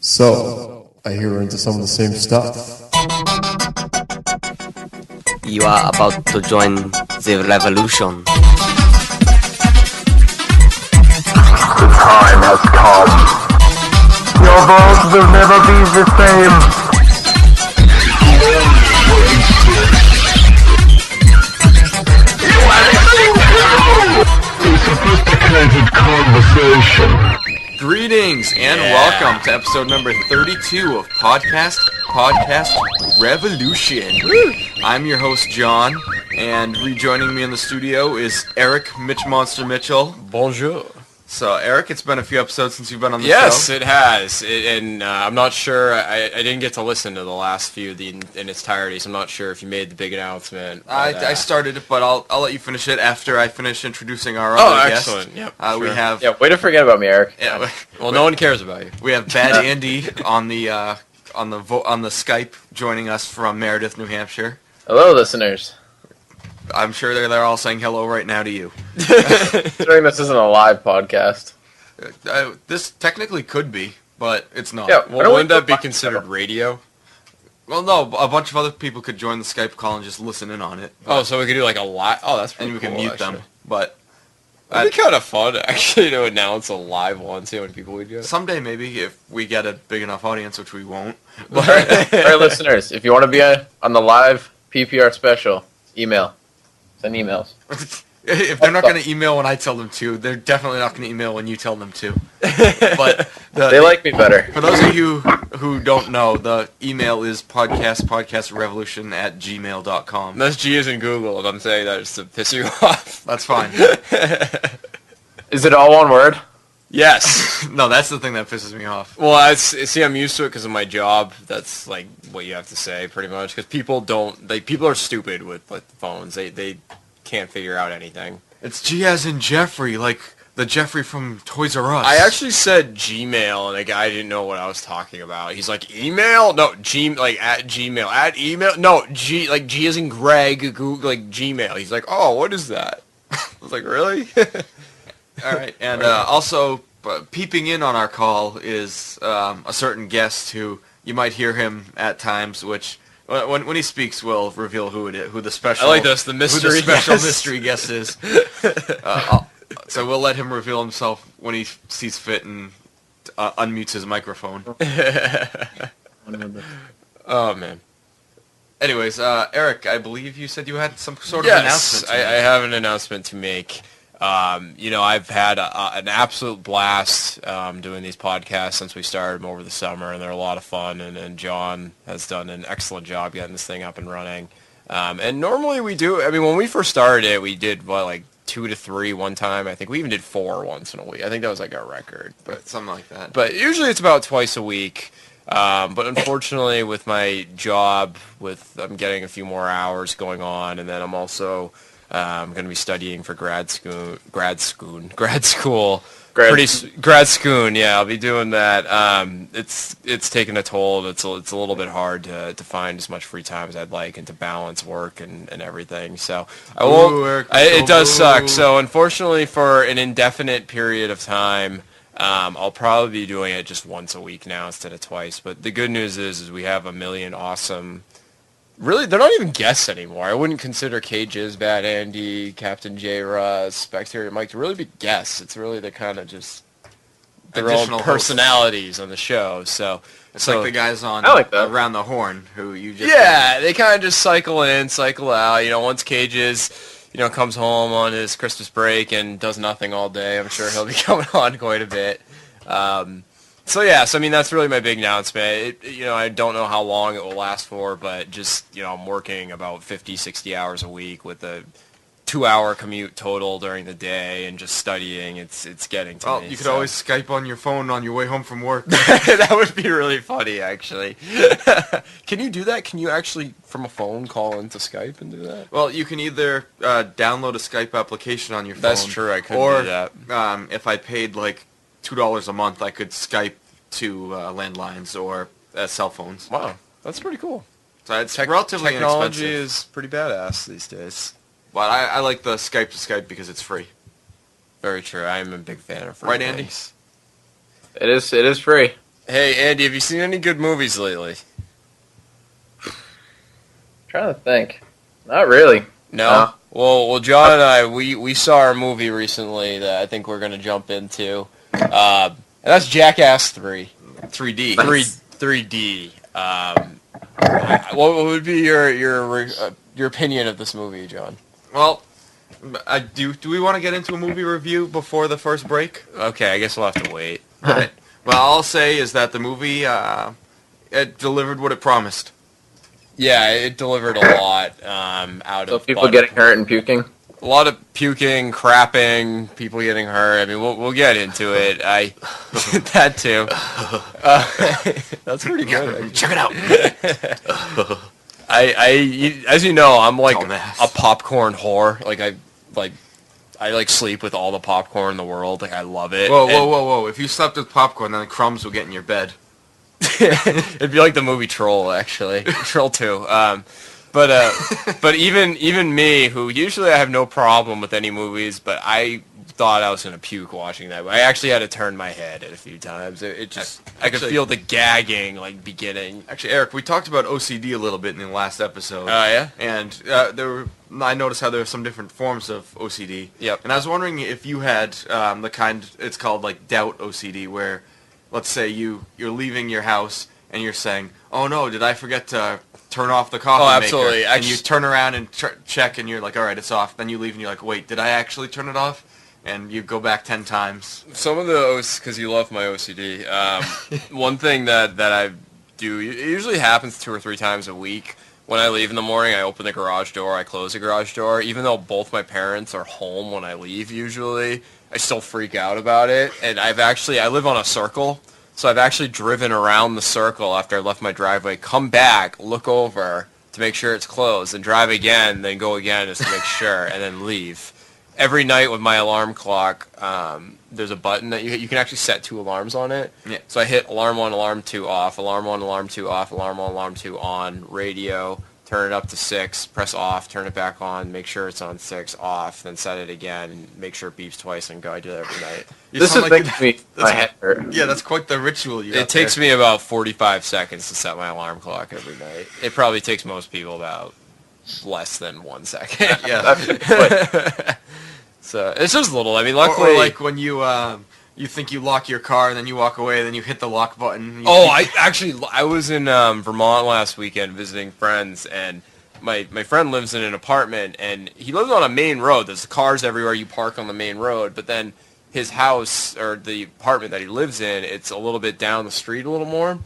So, I hear we're into some of the same stuff. You are about to join the revolution. The time has come. Your world will never be the same. You are listening to a sophisticated conversation. Greetings and welcome to episode number 32 of Podcast Revolution. I'm your host, John, and rejoining me in the studio is Eric Mitch Monster Mitchell. Bonjour. So, Eric, it's been a few episodes since you've been on the show. Yes, it has. And I'm not sure, I didn't get to listen to the last few in its entirety, so I'm not sure if you made the big announcement. But, I started it, but I'll let you finish it after I finish introducing our other guest. Excellent. Yep, sure. We have... Yeah, way to forget about me, Eric. Yeah, well, no one cares about you. We have Bad Andy on the Skype joining us from Meredith, New Hampshire. Hello, listeners. I'm sure they're all saying hello right now to you. Considering this isn't a live podcast. This technically could be, but it's not. Yeah, Well, wouldn't that be considered radio? Well, no, a bunch of other people could join the Skype call and just listen in on it. Oh, so we could do like a live... Oh, that's pretty and we cool, can mute actually. them. But It'd be kind of fun, actually, to announce a live one, see how many people we'd get. someday, maybe, if we get a big enough audience, which we won't. All right, listeners, if you want to be on the live PPR special, email. Send emails. If they're not going to email when I tell them to, they're definitely not going to email when you tell them to. But They like me better. For those of you who don't know, the email is podcastrevolution@gmail.com. That's G as in Google, and I'm saying that just to piss you off. That's fine. Is it all one word? Yes. No, that's the thing that pisses me off. Well, see, I'm used to it because of my job. That's like what you have to say, pretty much. Because people are stupid with phones. They can't figure out anything. It's G as in Jeffrey, like the Jeffrey from Toys R Us. I actually said Gmail, and the guy didn't know what I was talking about. He's like, email? No, at Gmail. At email? No, G as in Greg, Google, like Gmail. He's like, oh, what is that? I was like, really? All right, and also peeping in on our call is a certain guest who you might hear him at times, which when he speaks, we'll reveal who the special. I like this, the mystery who the special guest. mystery guest is. So we'll let him reveal himself when he sees fit and unmutes his microphone. Oh man. Anyways, Eric, I believe you said you had some sort of announcement. Yes, I have an announcement to make. I've had an absolute blast doing these podcasts since we started them over the summer, and they're a lot of fun, and John has done an excellent job getting this thing up and running. And normally we do, when we first started it, we did, 2 to 3 one time. I think we even did 4 once in a week. I think that was like our record. But something like that. But usually it's about twice a week. But unfortunately with my job, I'm getting a few more hours going on, and then I'm also... I'm going to be studying for grad school. Grad school, yeah, I'll be doing that. It's taking a toll. It's a little bit hard to find as much free time as I'd like and to balance work and everything. So I won't. It does suck. So unfortunately, for an indefinite period of time, I'll probably be doing it just once a week now instead of twice. But the good news is we have a million awesome. Really, they're not even guests anymore. I wouldn't consider Cages, Bad Andy, Captain J. Russ, Bacteria Mike to really be guests. It's really the kind of just their own personalities on the show. So it's like the guys on Around the Horn who you just... Yeah, they kind of just cycle in, cycle out. Once Cages, comes home on his Christmas break and does nothing all day, I'm sure he'll be coming on quite a bit. So that's really my big announcement. I don't know how long it will last for, but just, I'm working about 50, 60 hours a week with a 2-hour commute total during the day and just studying. It's getting to me. Well, you could always Skype on your phone on your way home from work. That would be really funny, actually. Can you do that? Can you actually, from a phone, call into Skype and do that? Well, you can either download a Skype application on your phone. That's true, I could do that. Or if I paid $2 a month, I could Skype to landlines or cell phones. Wow, that's pretty cool. So it's relatively technology inexpensive. is pretty badass these days. But I like the Skype to Skype because it's free. Very true. I am a big fan of free Right, Andy? things. It is free. Hey, Andy, have you seen any good movies lately? Trying to think. Not really. No? Well, John and I, we saw a movie recently that I think we're going to jump into. And that's Jackass 3. 3D. 3D. What would be your opinion of this movie, John? Well, do we want to get into a movie review before the first break? Okay, I guess we'll have to wait. All right. Well, all I'll say is that the movie it delivered what it promised. Yeah, it delivered a lot out of people getting hurt and puking? A lot of puking, crapping, people getting hurt. I mean, we'll get into it. That too. That's pretty good. Check it out. As you know, I'm like Dumbass. a popcorn whore. I sleep with all the popcorn in the world. Like, I love it. Whoa. If you slept with popcorn, then the crumbs will get in your bed. It'd be like the movie Troll, actually. Troll 2. But even me, who usually I have no problem with any movies, but I thought I was going to puke watching that. I actually had to turn my head a few times. I could feel the gagging, beginning. Actually, Eric, we talked about OCD a little bit in the last episode. Oh, yeah? And I noticed how there were some different forms of OCD. Yep. And I was wondering if you had the kind, it's called doubt OCD, where, let's say you're leaving your house and you're saying, oh no, did I forget to turn off the coffee maker? Absolutely. And you turn around and check and you're like, all right, it's off. Then you leave and you're like, wait, did I actually turn it off? And you go back 10 times. Some of those, because you love my OCD, one thing that I do, it usually happens 2 or 3 times a week. When I leave in the morning, I open the garage door, I close the garage door. Even though both my parents are home when I leave usually, I still freak out about it. And I live on a circle, so I've actually driven around the circle after I left my driveway, come back, look over to make sure it's closed, and drive again, then go again just to make sure, and then leave. Every night with my alarm clock, there's a button that you can actually set 2 alarms on it. Yeah. So I hit alarm 1, alarm 2 off, alarm 1, alarm 2 off, alarm 1, alarm 2 on, radio, turn it up to 6, press off, turn it back on, make sure it's on 6, off, then set it again, make sure it beeps twice, and go. I do that every night. This is making me my head hurt. Yeah, that's quite the ritual you got It takes me about 45 seconds to set my alarm clock every night. It probably takes most people about less than 1 second. Yeah. So it's just little. I mean, luckily, or like when you think you lock your car and then you walk away, then you hit the lock button. I was in Vermont last weekend visiting friends, and my friend lives in an apartment, and he lives on a main road. There's cars everywhere. You park on the main road, but then his house, or the apartment that he lives in, it's a little bit down the street a little more.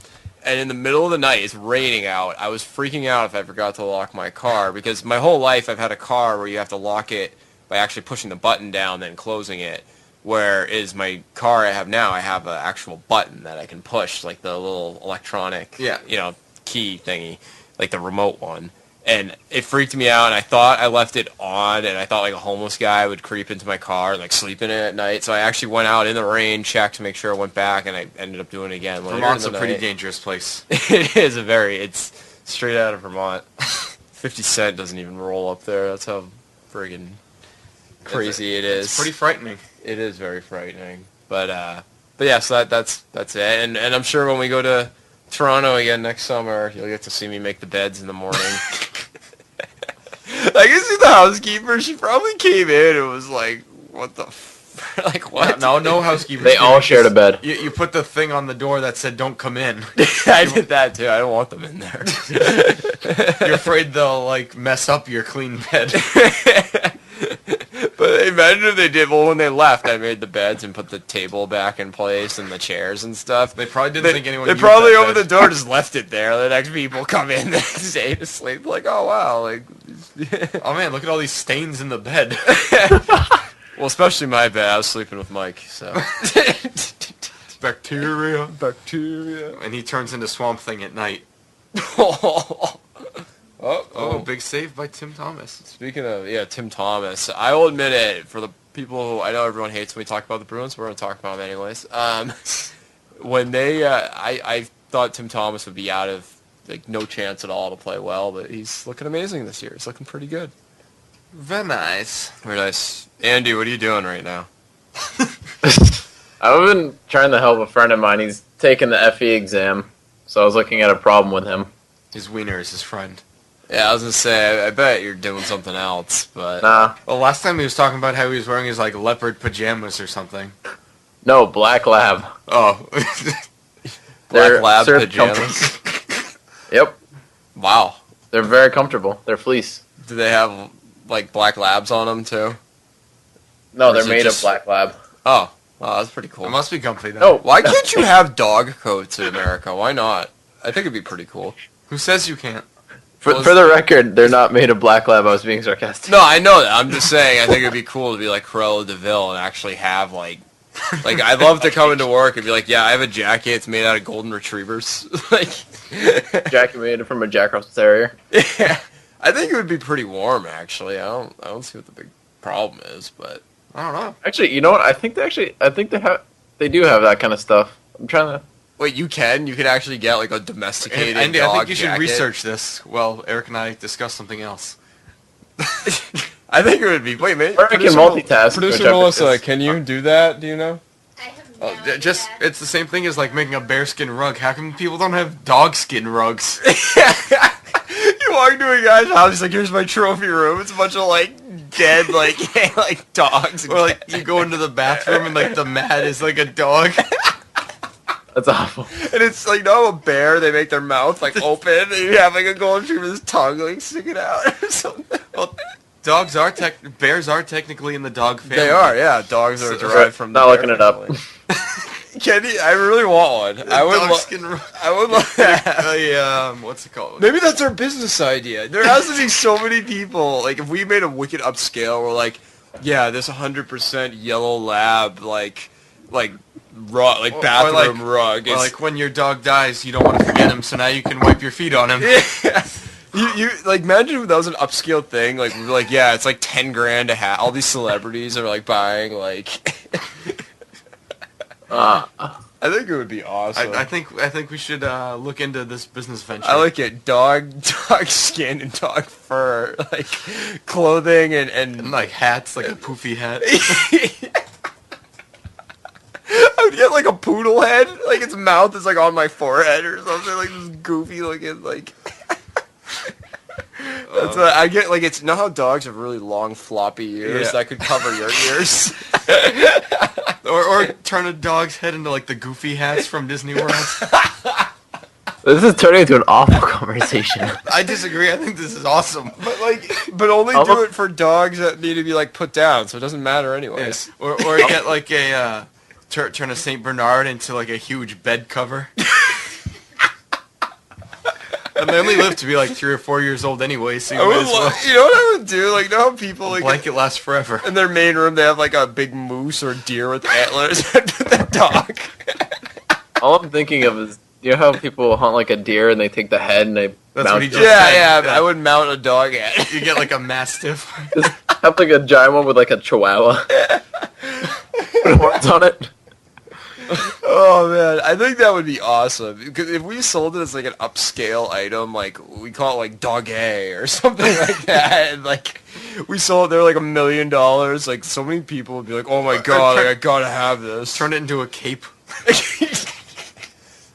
And in the middle of the night, it's raining out. I was freaking out if I forgot to lock my car, because my whole life I've had a car where you have to lock it by actually pushing the button down, then closing it. Whereas my car I have now, I have an actual button that I can push, like the little electronic, key thingy, like the remote one. And it freaked me out, and I thought I left it on, and I thought like a homeless guy would creep into my car and sleep in it at night. So I actually went out in the rain, checked to make sure it went back, and I ended up doing it again later. Vermont's a pretty dangerous place. It's straight out of Vermont. 50 Cent doesn't even roll up there. That's how friggin' crazy it is. It's pretty frightening. It is very frightening. But yeah, so that's it. And I'm sure when we go to Toronto again next summer, you'll get to see me make the beds in the morning. I can see the housekeeper. She probably came in and was like, "What the like what?" No housekeeper. They all shared a bed. You put the thing on the door that said "Don't come in." I did that too. I don't want them in there. You're afraid they'll mess up your clean bed. But imagine if they did. Well, when they left, I made the beds and put the table back in place and the chairs and stuff. They probably didn't think anyone. They probably opened the door, just left it there. The next people come in, they stay to sleep. Like, oh wow, oh man, look at all these stains in the bed. Well, especially my bed. I was sleeping with Mike, so. Bacteria. And he turns into Swamp Thing at night. Oh, big save by Tim Thomas. Speaking of, Tim Thomas, I will admit it, for the people who, I know everyone hates when we talk about the Bruins, we're going to talk about them anyways. When they, I thought Tim Thomas would be out of, no chance at all to play well, but he's looking amazing this year. He's looking pretty good. Very nice. Very nice. Andy, what are you doing right now? I've been trying to help a friend of mine. He's taking the FE exam, so I was looking at a problem with him. His wiener is his friend. Yeah, I was gonna say, I bet you're doing something else, but... Nah. Well, last time he was talking about how he was wearing his, like, leopard pajamas or something. No, black lab. Oh. Black lab pajamas? Yep. Wow. They're very comfortable. They're fleece. Do they have, like, black labs on them, too? No, Or they're is it made just- of black lab. Oh. Oh, that's pretty cool. It must be comfy, then. No, Why can't you have dog coats in America? Why not? I think it'd be pretty cool. Who says you can't? For the record, they're not made of black lab. I was being sarcastic. No, I know that. I'm just saying, I think it'd be cool to be like Cruella de Vil and actually have, like, I'd love to come into work and be like, yeah, I have a jacket. It's made out of golden retrievers. Like, Jackie made it from a Jack Russell Terrier. yeah, I think it would be pretty warm. Actually, I don't see what the big problem is, but I don't know. Actually, you know what? I think they do have that kind of stuff. I'm trying to. wait, you can actually get like a domesticated And dog I think you should jacket? research this while Eric and I discuss something else. I think it would be. Wait, man. Or I can multitask. Producer which I Melissa, think is- can you do that? Do you know? I have Oh, no just idea. it's the same thing as like making a bearskin rug. How come people don't have dog skin rugs? You walk into a guy's house, he's like, here's my trophy room. It's a bunch of, like, dead, like, like dogs. Or like you go into the bathroom and like the mat is like a dog. That's awful. And it's, like, no, a bear, they make their mouth, like, open, and you have, like, a golden retriever with his tongue, like, sticking out or something. Well, bears are technically in the dog family. They are, yeah. Dogs are derived from the Not bear looking it up. family. Kenny, I really want one. I would Dog love skin rug. I would love that. What's it called? Maybe that's our business idea. There has to be so many people. Like, if we made a wicked upscale, we're like, yeah, this 100% yellow lab, like rug, like bathroom rug. Or like when your dog dies, you don't want to forget him, so now you can wipe your feet on him. Yeah. You like imagine if that was an upscale thing. Like we were like, yeah, it's like 10 grand to have. All these celebrities are like buying like. I think it would be awesome. I think we should look into this business venture. I like it. Dog skin and dog fur, like clothing and like hats, like a poofy hat. I would get like a poodle head, like its mouth is like on my forehead or something, like this goofy looking like. That's what I get. Like it's you know how dogs have really long floppy ears that could cover your ears. or turn a dog's head into like the goofy hats from Disney World. This is turning into an awful conversation. I disagree. I think this is awesome. But only do it for dogs that need to be like put down, so it doesn't matter anyways. Yes. Or get like a turn a Saint Bernard into like a huge bed cover. And they only live to be like 3 or 4 years old anyway, so you might as well. You know what I would do? Like, you know how people like Blanket lasts forever. in their main room they have like a big moose or deer with antlers. The dog. All I'm thinking of is, you know how people hunt like a deer and they take the head and they That's mount what he it? just Yeah, said. I would mount a dog head. You get like a mastiff. Just have like a giant one with like a chihuahua. Put horns on it. Oh man, I think that would be awesome. Because if we sold it as like an upscale item, like we call it like Dog A or something like that, and like we sold it, they're like $1 million. Like so many people would be like, "Oh my god, like, I gotta have this." Turn it into a cape.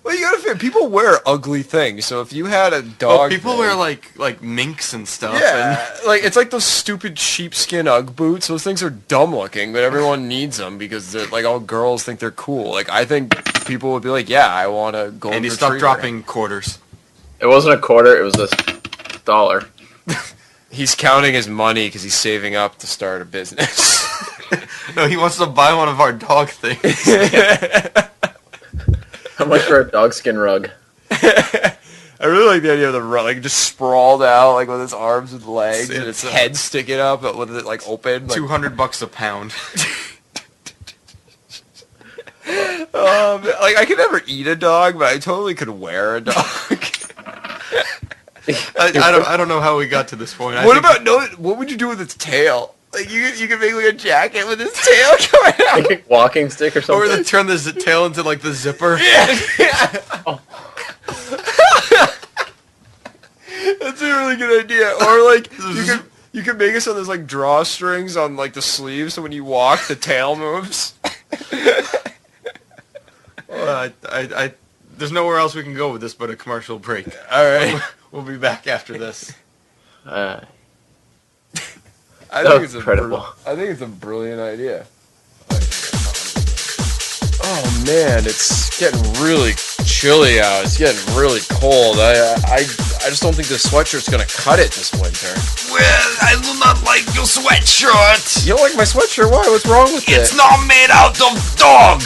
Well, you gotta figure, people wear ugly things, so if you had a dog, Well, people thing- wear like minks and stuff. yeah, like it's like those stupid sheepskin UGG boots. Those things are dumb looking, but everyone needs them because they're like all girls think they're cool. Like I think people would be like, yeah, I want to go. And you stop dropping quarters. It wasn't a quarter, it was $1. He's counting his money because he's saving up to start a business. No, he wants to buy one of our dog things. How much for a dog skin rug? I really like the idea of the rug, like just sprawled out, like with its arms and legs, and its It's, head sticking up, but with it like open. Like, $200 a pound. like I could never eat a dog, but I totally could wear a dog. I don't know how we got to this point. What would you do with its tail? Like you could make like a jacket with its tail coming out. Like a walking stick or Or something? turn the tail into like the zipper. Oh. That's a really good idea. Or like you could make it so there's like drawstrings on like the sleeves, so when you walk, the tail moves. Well, there's nowhere else we can go with this but a commercial break. All right. We'll be back after this. I think it's incredible. I think it's a brilliant idea. Oh man, it's getting really chilly out. It's getting really cold. I just don't think this sweatshirt's gonna cut it this winter. Well, I do not like your sweatshirt. You don't like my sweatshirt? Why? What's wrong with it? It's not made out of dog.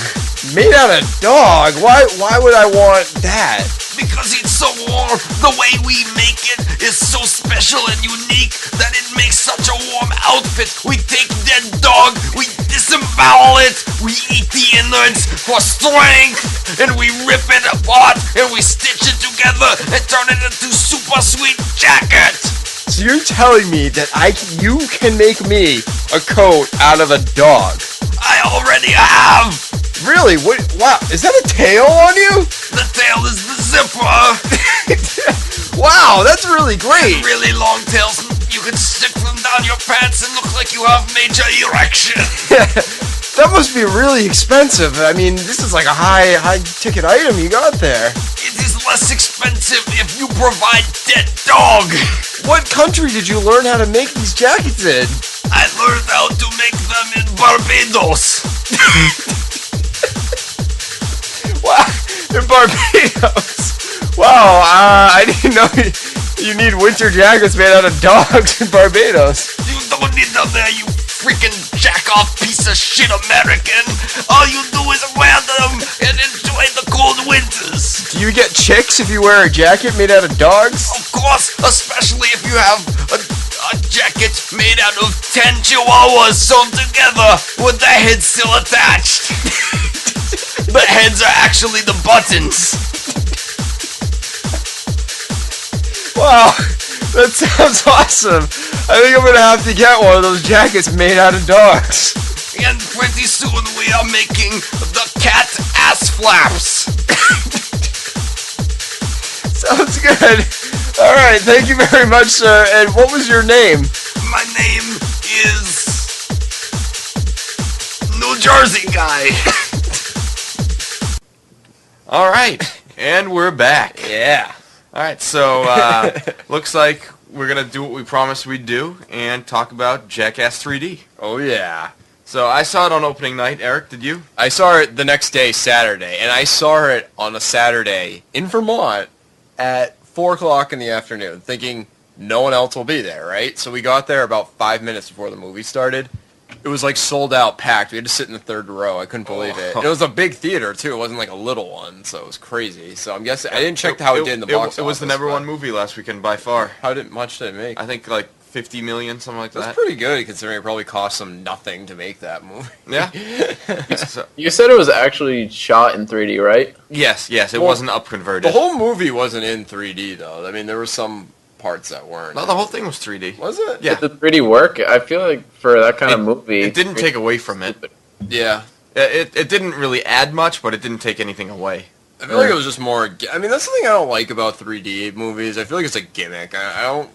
Made out of dog? Why would I want that? Because it's so warm. The way we make it is so special and unique that it makes such a warm outfit. We take dead dog, we disembowel it, we eat the innards for strength, and we rip it apart, and we stitch it together and turn it into super sweet jacket. So you're telling me that you can make me a coat out of a dog? I already have. Really? What? Wow! Is that a tail on you? The tail is the zipper. Wow, that's really great. Really long tails. You can stick them down your pants and look like you have major erection. That must be really expensive. I mean, this is like a high ticket item you got there. It is less expensive if you provide dead dog. What country did you learn how to make these jackets in? I learned how to make them in Barbados. Wow, in Barbados. Wow, I didn't know you need winter jackets made out of dogs in Barbados. You don't need them there, you freaking jack-off piece of shit American. All you do is wear them and enjoy the cold winters. Do you get chicks if you wear a jacket made out of dogs? Of course, especially if you have a jacket made out of 10 chihuahuas sewn together with their heads still attached. The heads are actually the buttons. Wow, that sounds awesome. I think I'm gonna have to get one of those jackets made out of dogs. And pretty soon we are making the cat ass flaps. Sounds good. All right, thank you very much, sir. And what was your name? My name is New Jersey Guy. All right, and we're back. Yeah. All right, so looks like we're gonna do what we promised we'd do and talk about Jackass 3D. Oh yeah. So I saw it on opening night. Eric, did you? I saw it the next day, Saturday, and I saw it on a Saturday in Vermont at 4 o'clock in the afternoon, thinking no one else will be there, right? So we got there about 5 minutes before the movie started. It was like sold out, packed. We had to sit in the third row. I couldn't believe it. It was a big theater too. It wasn't like a little one, so it was crazy. So I'm guessing I didn't check how it did in the box office. It was the number one movie last weekend by far. How much did it make? I think like 50 million, something like that. That's pretty good considering it probably cost them nothing to make that movie. Yeah. You said it was actually shot in 3D, right? Yes. It wasn't up converted. The whole movie wasn't in 3D though. I mean, there were some parts that weren't. No, the whole thing was 3D. Was it? Yeah. Did the 3D work? I feel like for that kind of movie, It didn't take away from it. Yeah. It didn't really add much, but it didn't take anything away. I feel like it was just more. I mean, that's the thing I don't like about 3D movies. I feel like it's a gimmick. I don't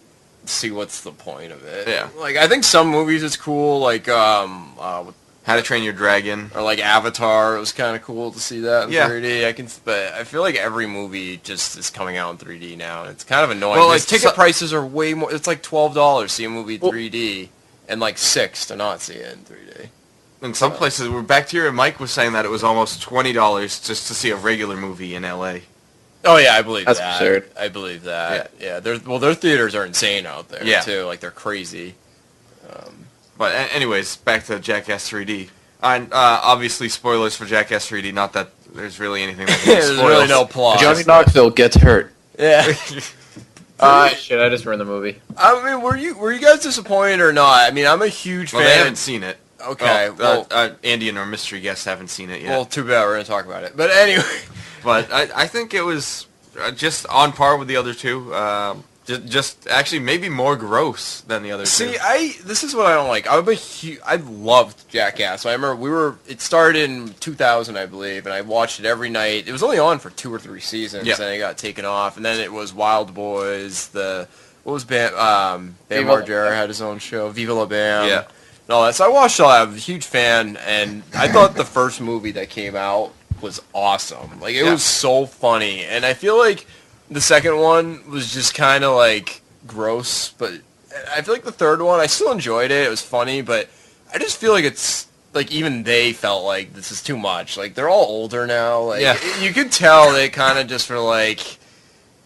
see what's the point of it. Yeah. Like I think some movies it's cool, like How to Train Your Dragon. or like Avatar. It was kind of cool to see that in Yeah. 3D. But I feel like every movie just is coming out in 3D now, and it's kind of annoying. Well, Well, like, ticket prices are way more. It's like $12 to see a movie in 3D, and like $6 to not see it in 3D. In some places, we're back to here, and Mike was saying that it was almost $20 just to see a regular movie in LA. Oh yeah, I believe That's that. absurd. I believe that. Yeah, their theaters are insane out there Yeah. too. Like they're crazy. But anyways, back to Jackass 3D. And obviously, spoilers for Jackass 3D. Not that there's really anything that can be There's spoiled. really no plot. Johnny Knoxville gets hurt. Yeah. Shit, I just ruined the movie. I mean, were you guys disappointed or not? I mean, I'm a huge Well, fan. they haven't seen it. Okay. Andy and our mystery guests haven't seen it yet. Well, too bad. We're gonna talk about it. But anyway. But I think it was just on par with the other two. Just actually maybe more gross than the other two. See, this is what I don't like. I loved Jackass. I remember it started in 2000, I believe, and I watched it every night. It was only on for 2 or 3 seasons, Yeah. and it got taken off. And then it was Wild Boys. Bam Viva La Margera had his own show, Viva La Bam. Yeah. And all that. So I watched all that. I was a huge fan, and I thought the first movie that came out was awesome. Like, it was so funny. And I feel like the second one was just kind of, like, gross. But I feel like the third one, I still enjoyed it. It was funny, but I just feel like it's, like, even they felt like this is too much. Like, they're all older now. Like, you could tell they kind of just were like...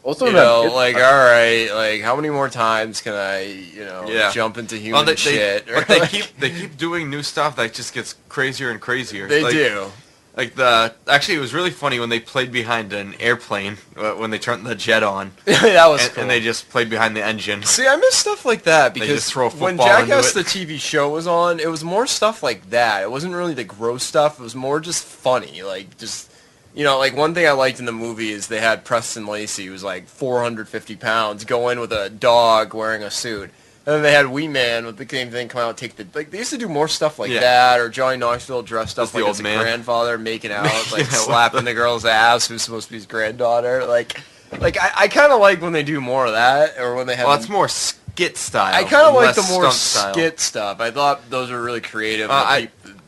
Also, you know, like, all right, like, how many more times can I, you know, jump into human shit? But they keep doing new stuff that just gets crazier and crazier. They do. Like, actually, it was really funny when they played behind an airplane, when they turned the jet on. That was cool. And they just played behind the engine. See, I miss stuff like that, because just throw a when football Jackass, into the TV show, was on, it was more stuff like that. It wasn't really the gross stuff. It was more just funny, like, just... You know, like, one thing I liked in the movie is they had Preston Lacey, who was like 450 pounds, go in with a dog wearing a suit. And then they had Wee Man with the same thing come out and take the... Like, they used to do more stuff like that, or Johnny Knoxville dressed up like as a grandfather, making out, like, slapping the girl's ass, who's supposed to be his granddaughter. Like I kind of like when they do more of that, or when they have... Well, it's more skit style. I kind of like the more skit stuff. I thought those were really creative.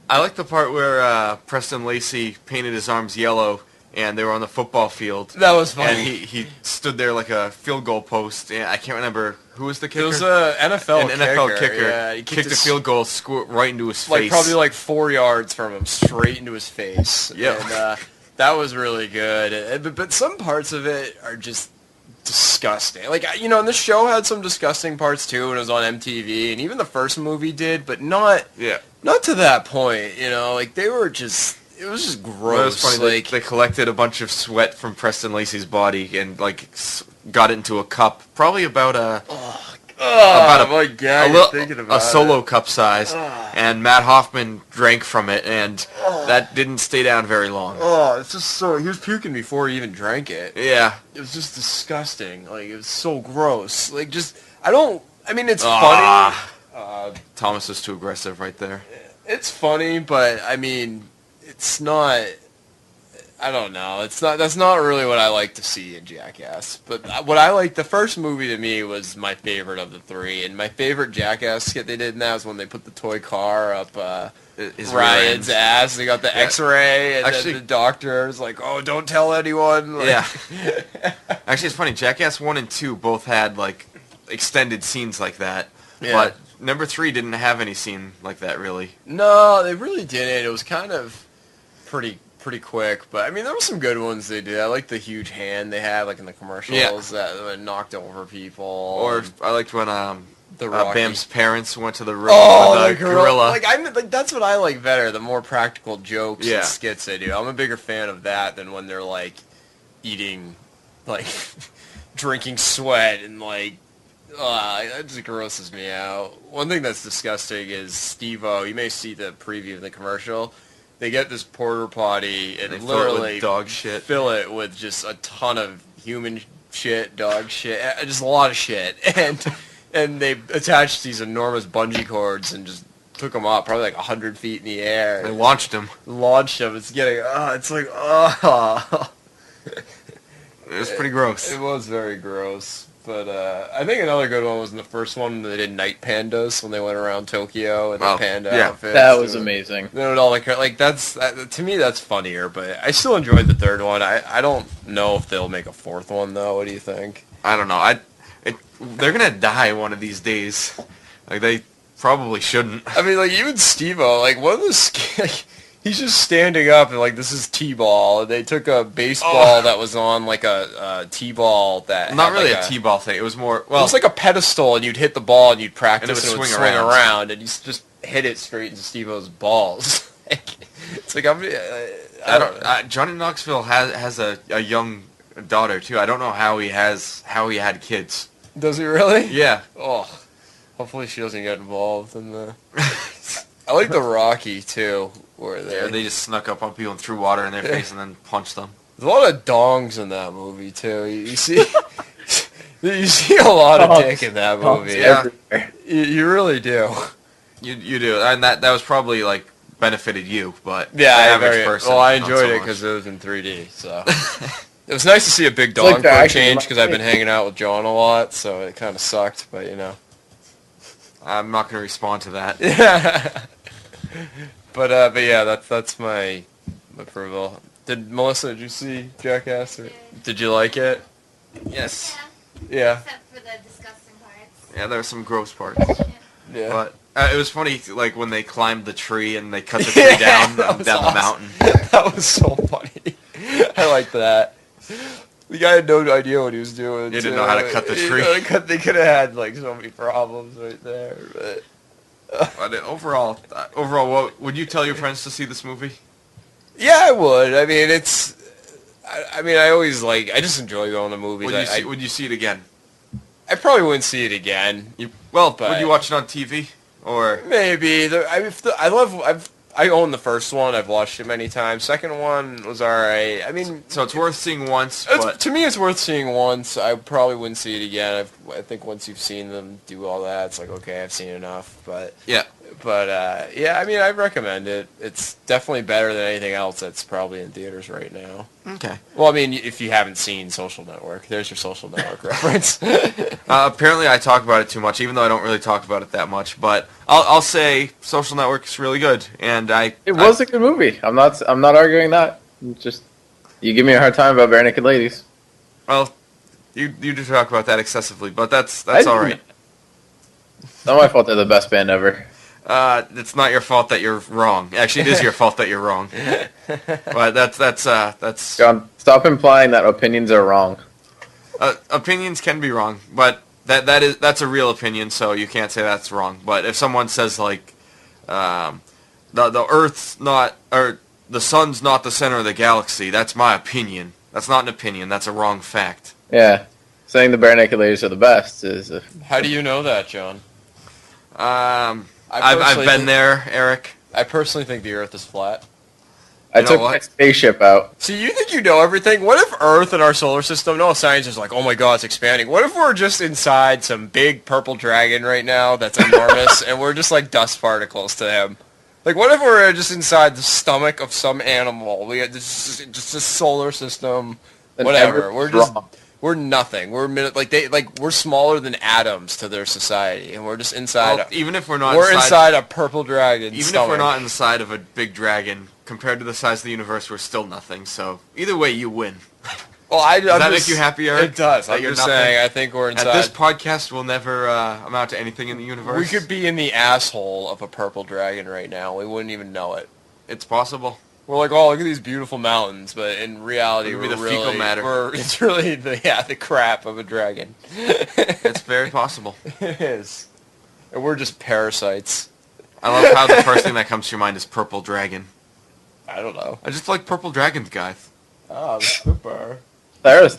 I like the part where Preston Lacey painted his arms yellow, and they were on the football field. That was funny. And he stood there like a field goal post. And I can't remember who was the kicker. It was an NFL kicker. Yeah, he kicked a field goal right into his face. Like, probably like 4 yards from him, straight into his face. Yeah. And that was really good. But some parts of it are just disgusting. Like, you know, and the show had some disgusting parts too, and it was on MTV, and even the first movie did, but not to that point, you know. Like, they were just... It was just gross. Well, it was funny. Like, they collected a bunch of sweat from Preston Lacey's body and, like, got it into a cup. Probably about a... my God, a solo cup size. And Matt Hoffman drank from it, and that didn't stay down very long. It's just so... He was puking before he even drank it. Yeah. It was just disgusting. Like, it was so gross. Like, just... I mean, it's funny. Thomas is too aggressive right there. It's funny, but, I mean... It's not, I don't know, that's not really what I like to see in Jackass. But what I like, the first movie to me was my favorite of the three, and my favorite Jackass skit they did in that was when they put the toy car up Ryan's ass. They got the X-ray, and then the doctor was like, "Oh, don't tell anyone." Like, Actually, it's funny, Jackass 1 and 2 both had, like, extended scenes like that, but number 3 didn't have any scene like that, really. No, they really didn't. It was kind of pretty quick, but I mean, there were some good ones they did. I liked the huge hand they had, like in the commercials, that knocked over people. Or I liked when Bam's parents went to the room with the gorilla. Like, that's what I like better, the more practical jokes and skits they do. I'm a bigger fan of that than when they're like eating, like drinking sweat and like. That just grosses me out. One thing that's disgusting is Steve-O. You may see the preview of the commercial. They get this porta potty and literally dog shit. Fill it with just a ton of human shit, dog shit, just a lot of shit. And they attached these enormous bungee cords and just took them up, probably like 100 feet in the air. They launched them. It's getting, it's like, It was pretty gross. It was very gross. But I think another good one was in the first one when they did night pandas when they went around Tokyo and the panda outfits. That was amazing. They would all like that's to me that's funnier. But I still enjoyed the third one. I don't know if they'll make a fourth one though. What do you think? I don't know. They're gonna die one of these days. Like they probably shouldn't. I mean, like even Steve-O, like one of the he's just standing up and like this is T-ball. And they took a baseball that was on like a T-ball that not really like a T-ball thing. It was more it was like a pedestal and you'd hit the ball and you'd practice and it would swing around and you just hit it straight into Steve-O's balls. It's like I don't. Johnny Knoxville has a young daughter too. I don't know how he had kids. Does he really? Yeah. Oh, hopefully she doesn't get involved in the. I like the Rocky too, where they just snuck up on people and threw water in their face and then punched them. There's a lot of dongs in that movie too. You see, you see a lot of dick in that movie. Yeah, you really do. You do, and that was probably like benefited you, but yeah, the average person. Well, I enjoyed it because it was in 3D, so it was nice to see a big dong for a change because I've been hanging out with John a lot, so it kind of sucked, but you know. I'm not going to respond to that. Yeah. But yeah, that's my approval. Melissa, did you see Jackass? Or, did you like it? Yes. Yeah. Except for the disgusting parts. Yeah, there were some gross parts. Yeah. But it was funny, like, when they climbed the tree and they cut the tree down that was down awesome. the mountain. That was so funny. I like that. The guy had no idea what he was doing. He didn't know how to cut the tree. They could have had, like, so many problems right there, but... But overall, what would you tell your friends to see this movie? Yeah, I would. I mean, it's... I mean, I always, like... I just enjoy going to movies. Would you see it again? I probably wouldn't see it again. Would you watch it on TV? Or... Maybe. I own the first one. I've watched it many times. Second one was alright. I mean... So it's worth seeing once, but... To me, it's worth seeing once. I probably wouldn't see it again. I think once you've seen them do all that, it's like, okay, I've seen enough. But yeah. But, yeah, I mean, I recommend it. It's definitely better than anything else that's probably in theaters right now. Okay. Well, I mean, if you haven't seen Social Network, there's your Social Network reference. Apparently I talk about it too much, even though I don't really talk about it that much. But I'll say Social Network is really good, and It was a good movie. I'm not arguing that. Just you give me a hard time about Bare Naked Ladies. Well, you do talk about that excessively, but that's all right. It's not my fault they're the best band ever. It's not your fault that you're wrong. Actually, it is your fault that you're wrong. But that's. John, stop implying that opinions are wrong. Opinions can be wrong, but that's a real opinion, so you can't say that's wrong. But if someone says like, the Earth's not, or the sun's not the center of the galaxy, that's my opinion. That's not an opinion. That's a wrong fact. Yeah, saying the Bare Naked Ladies are the best is. How do you know that, John? I've been there, Eric. I personally think the Earth is flat. I took my spaceship out. See, you think you know everything? What if Earth and our solar system, no, science is like, oh my god, it's expanding. What if we're just inside some big purple dragon right now that's enormous, and we're just like dust particles to him? Like, what if we're just inside the stomach of some animal? We got just a solar system, whatever. We're nothing. We're smaller than atoms to their society, and we're just inside. Well, even if we're not, inside a purple dragon. Even if we're not inside of a big dragon, compared to the size of the universe, we're still nothing. So either way, you win. Well, does that make you happy, Eric? It does. I'm just saying. I think we're inside. This podcast will never amount to anything in the universe. We could be in the asshole of a purple dragon right now. We wouldn't even know it. It's possible. We're like, oh, look at these beautiful mountains, but in reality, we're the fecal matter. It's really the crap of a dragon. It's very possible. It is. And we're just parasites. I love how the first thing that comes to your mind is purple dragon. I don't know. I just like purple dragons, guys. Oh, super. There's.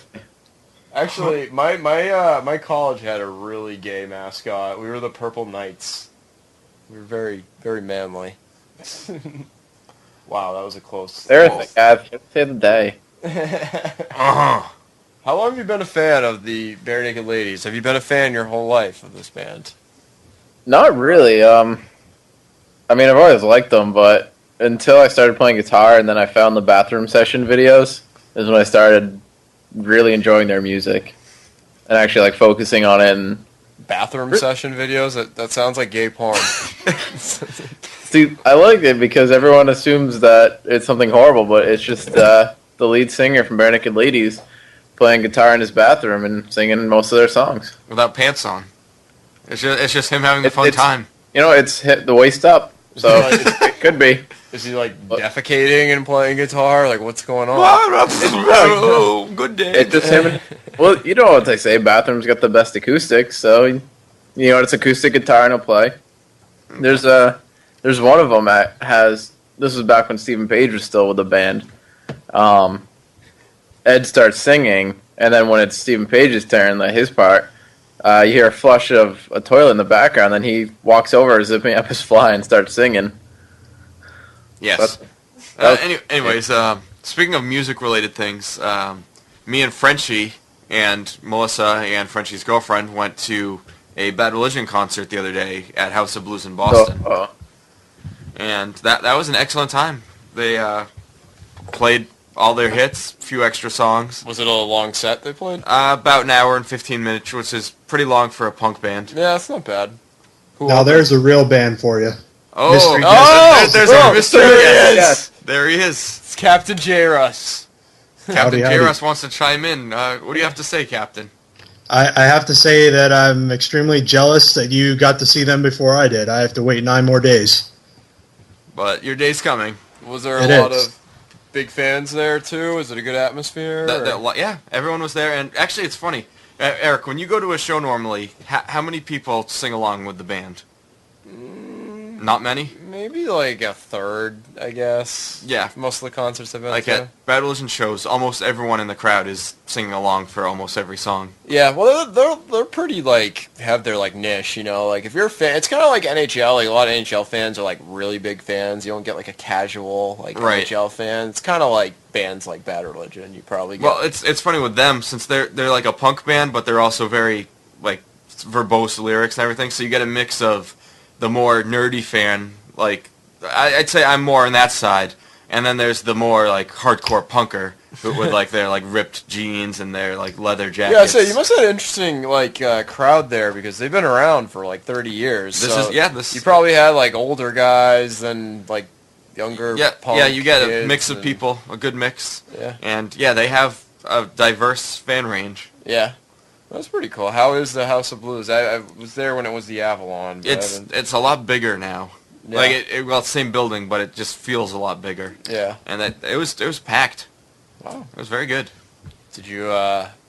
Actually, my college had a really gay mascot. We were the Purple Knights. We were very, very manly. Wow, that was a close. There's the guy. Say the day. How long have you been a fan of the Bare Naked Ladies? Have you been a fan your whole life of this band? Not really. I mean, I've always liked them, but until I started playing guitar and then I found the bathroom session videos is when I started really enjoying their music and actually like focusing on it. And bathroom session videos? That sounds like gay porn. See, I like it because everyone assumes that it's something horrible, but it's just the lead singer from Bare Naked Ladies playing guitar in his bathroom and singing most of their songs without pants on. It's just him having a fun time. You know, it's hit the waist up, so it could be. Is he like defecating and playing guitar? Like, what's going on? Oh, good day. It's just him. Well, you know what they say. Bathrooms got the best acoustics, so you know it's acoustic guitar and he'll play. There's one of them that has. This was back when Stephen Page was still with the band. Ed starts singing, and then when it's Stephen Page's turn, like his part, you hear a flush of a toilet in the background. Then he walks over, zipping up his fly, and starts singing. Yes. Anyways, speaking of music-related things, me and Frenchie and Melissa and Frenchie's girlfriend went to a Bad Religion concert the other day at House of Blues in Boston. And that was an excellent time. They played all their hits, a few extra songs. Was it a long set they played? About an hour and 15 minutes, which is pretty long for a punk band. Yeah, that's not bad. Now there's a real band for you. Oh, there's a mystery guest. There he is. It's Captain J. Russ. Captain Howdy. J. Russ wants to chime in. What do you have to say, Captain? I have to say that I'm extremely jealous that you got to see them before I did. I have to wait 9 more days. But your day's coming. Was there It a lot is. of big fans there, too? Was it a good atmosphere? Yeah, everyone was there. And actually, it's funny. Eric, when you go to a show normally, how many people sing along with the band? Not many? Maybe like a third, I guess. Yeah. Most of the concerts I've been Like to. at Bad Religion shows, almost everyone in the crowd is singing along for almost every song. Yeah, well, they're pretty, like, have their, like, niche, you know? Like, if you're a fan, it's kind of like NHL. Like, a lot of NHL fans are, like, really big fans. You don't get, like, a casual, like, Right. NHL fan. It's kind of like bands like Bad Religion. You probably get... Well, it's funny with them, since they're like a punk band, but they're also very, like, verbose lyrics and everything, so you get a mix of the more nerdy fan, like, I'd say I'm more on that side, and then there's the more, like, hardcore punker, with like, their, like, ripped jeans and their, like, leather jackets. Yeah, so you must have had an interesting, like, crowd there, because they've been around for, like, 30 years. This You probably had, like, older guys and, like, younger punk you get a kids mix of and- people, a good mix. Yeah. And, yeah, they have a diverse fan range. Yeah. That's pretty cool. How is the House of Blues? I was there when it was the Avalon. But It's a lot bigger now. Yeah. Like, it's the same building, but it just feels a lot bigger. Yeah. And it was packed. Wow. It was very good. Did you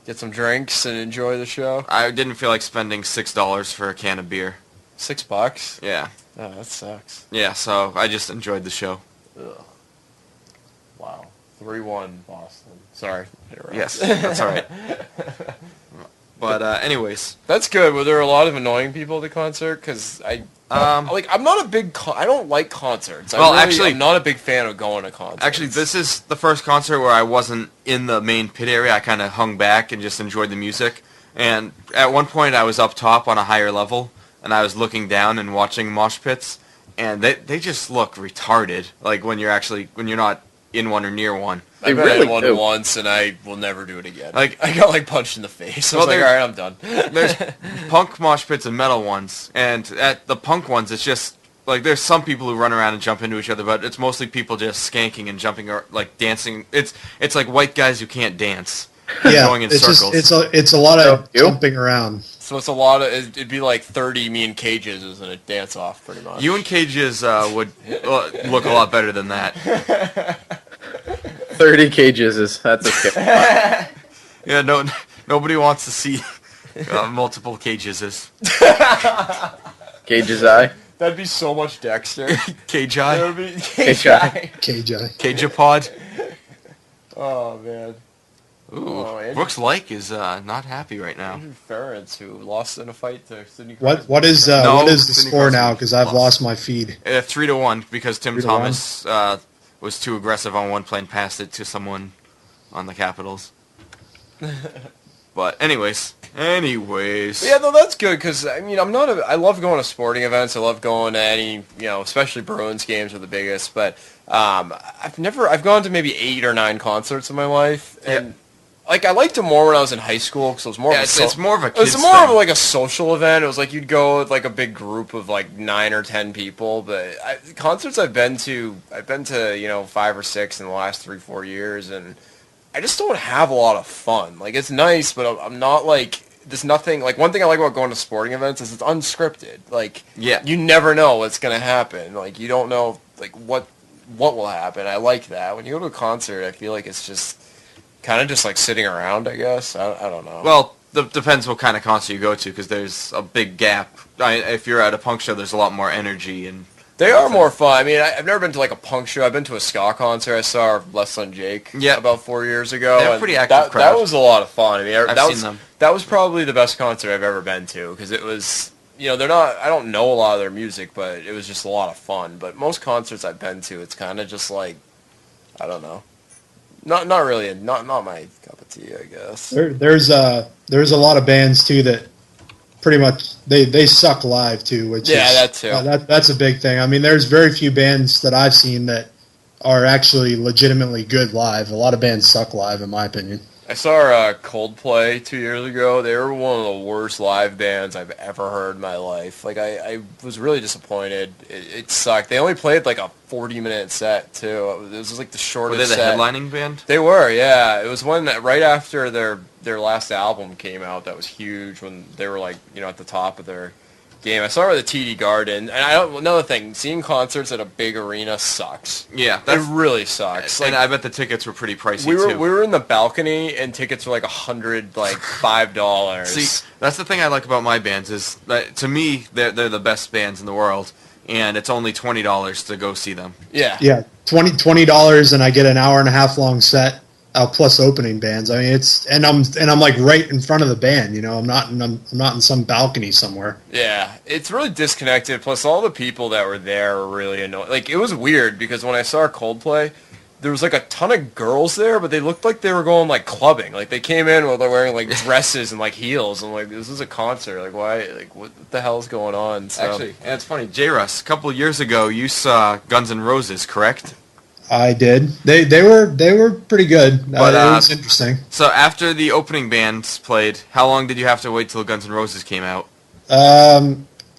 get some drinks and enjoy the show? I didn't feel like spending $6 for a can of beer. $6? Yeah. Oh, that sucks. Yeah, so I just enjoyed the show. Ugh. Wow. 3-1 Boston. Sorry. Yes, that's all right. But anyways, That's good. Were there a lot of annoying people at the concert? Because I'm not a big. I don't like concerts. I'm not a big fan of going to concerts. actually, this is the first concert where I wasn't in the main pit area. I kind of hung back and just enjoyed the music. And at one point, I was up top on a higher level, and I was looking down and watching mosh pits, and they just look retarded. Like when you're not in one or near one. I They been really in one do. once, and I will never do it again. Like- I got like punched in the face. I was Well, like, all right, I'm done. There's punk mosh pits and metal ones, and at the punk ones, it's just like there's some people who run around and jump into each other, but it's mostly people just skanking and jumping or like dancing. It's like white guys who can't dance, Yeah, going in it's circles. it's a lot of You? jumping around. So it's a lot of. It'd be like 30 me and Cages in a dance off, pretty much. You and Cages would look a lot better than that. 30 cages that's okay. Yeah, nobody wants to see multiple Cages. Cage's eye. That'd be so much Dexter. Cage That eye, would be Cage eye. KJ. Cage-a-pod. Oh man. Ooh, Oh, Andrew- Brooks Lake is not happy right now. Andrew Ferentz, who lost in a fight to Sidney What Crosby. is No, what is the Sidney score Crosby now? Because I've lost. lost my feed. 3-1 because Tim 3-1. Thomas was too aggressive on one play and passed it to someone on the Capitals. But anyways. But yeah, no, that's good because I mean, I love going to sporting events. I love going to any, especially Bruins games are the biggest. But I've gone to maybe 8 or 9 concerts in my life, and like I liked them more when I was in high school because it was more. Yeah, of a it's more of a It was kid's more of thing. like a social event. It was like you'd go with like a big group of like 9 or 10 people. But concerts I've been to 5 or 6 in the last 3-4 years, and I just don't have a lot of fun. Like it's nice, but I'm not like. There's nothing like one thing I like about going to sporting events is it's unscripted. Like you never know what's gonna happen. Like you don't know like what will happen. I like that. When you go to a concert, I feel like it's just kind of just like sitting around. I guess I don't know. Well, depends what kind of concert you go to because there's a big gap. If you're at a punk show, there's a lot more energy and. They are more fun. I mean, I've never been to like a punk show. I've been to a ska concert. I saw Leslie and Jake about 4 years ago. They're a and pretty active crowd. That was a lot of fun. I mean, I've seen them. That was probably the best concert I've ever been to because it was, they're not. I don't know a lot of their music, but it was just a lot of fun. But most concerts I've been to, it's kind of just like, I don't know, not really, not my cup of tea, I guess. There's a lot of bands too that pretty much they suck live too, which is, that too. That's a big thing. I mean, there's very few bands that I've seen that are actually legitimately good live. A lot of bands suck live, in my opinion. I saw Coldplay 2 years ago. They were one of the worst live bands I've ever heard in my life. Like, I was really disappointed. It sucked. They only played like a 40-minute set, too. It was like the shortest Were they the set. headlining band? They were, yeah. It was one that right after their last album came out that was huge when they were like, at the top of their game. I saw it at the TD Garden, and another thing, seeing concerts at a big arena sucks. Yeah, it really sucks. And I bet the tickets were pretty pricey we too. were in the balcony, and tickets were like $5. See, that's the thing I like about my bands is that to me they're the best bands in the world, and it's only $20 to go see them. Yeah, Yeah, $20, and I get an hour and a half long set. Plus opening bands. I mean, I'm like right in front of the band. I'm not in some balcony somewhere. Yeah, it's really disconnected. Plus, all the people that were there were really annoying. Like, it was weird because when I saw Coldplay, there was like a ton of girls there, but they looked like they were going like clubbing. Like, they came in while they're wearing like dresses and like heels. I'm like, this is a concert. Like, why? Like, what the hell's going on? So, actually, and it's funny. J-Russ, a couple of years ago, you saw Guns N' Roses, correct? I did. They were pretty good. But it was interesting. So after the opening bands played, how long did you have to wait till Guns N' Roses came out?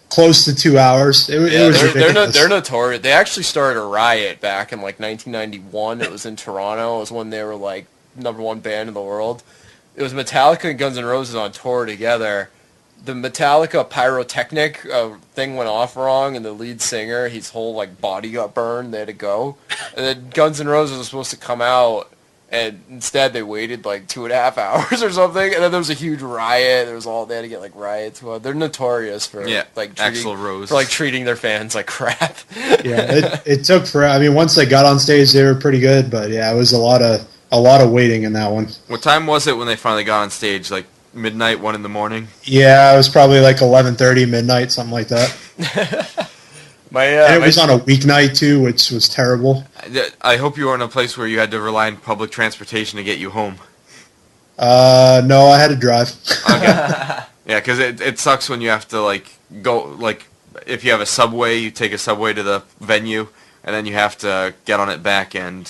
Close to 2 hours. It was ridiculous. They're notorious. They actually started a riot back in like 1991. It was in Toronto. It was when they were like #1 band in the world. It was Metallica and Guns N' Roses on tour together. The Metallica pyrotechnic thing went off wrong, and the lead singer, his whole like body got burned. They had to go, and then Guns N' Roses was supposed to come out, and instead they waited like 2.5 hours or something, and then there was a huge riot. They had to get like riots. Well, they're notorious for treating their fans like crap. Yeah, it took forever. I mean, once they got on stage, they were pretty good, but yeah, it was a lot of waiting in that one. What time was it when they finally got on stage? Like midnight, 1 in the morning? Yeah, it was probably like 11:30, midnight, something like that. And it was on a weeknight too, which was terrible. I hope you were in a place where you had to rely on public transportation to get you home. No, I had to drive. Okay. Yeah, because it sucks when you have to like go, like if you have a subway, you take a subway to the venue, and then you have to get on it back, and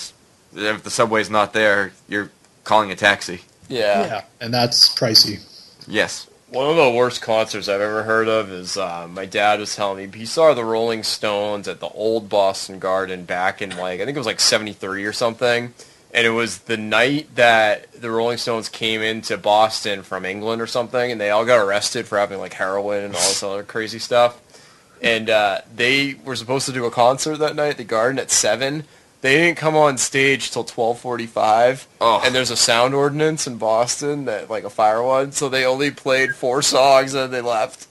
if the subway's not there, you're calling a taxi. Yeah, and that's pricey. Yes. One of the worst concerts I've ever heard of is my dad was telling me he saw the Rolling Stones at the old Boston Garden back in like I think it was like '73 or something, and it was the night that the Rolling Stones came into Boston from England or something, and they all got arrested for having like heroin and all this other crazy stuff, and they were supposed to do a concert that night at the Garden at 7. They didn't come on stage till 12:45, and there's a sound ordinance in Boston that like a fire one, so they only played 4 songs and they left.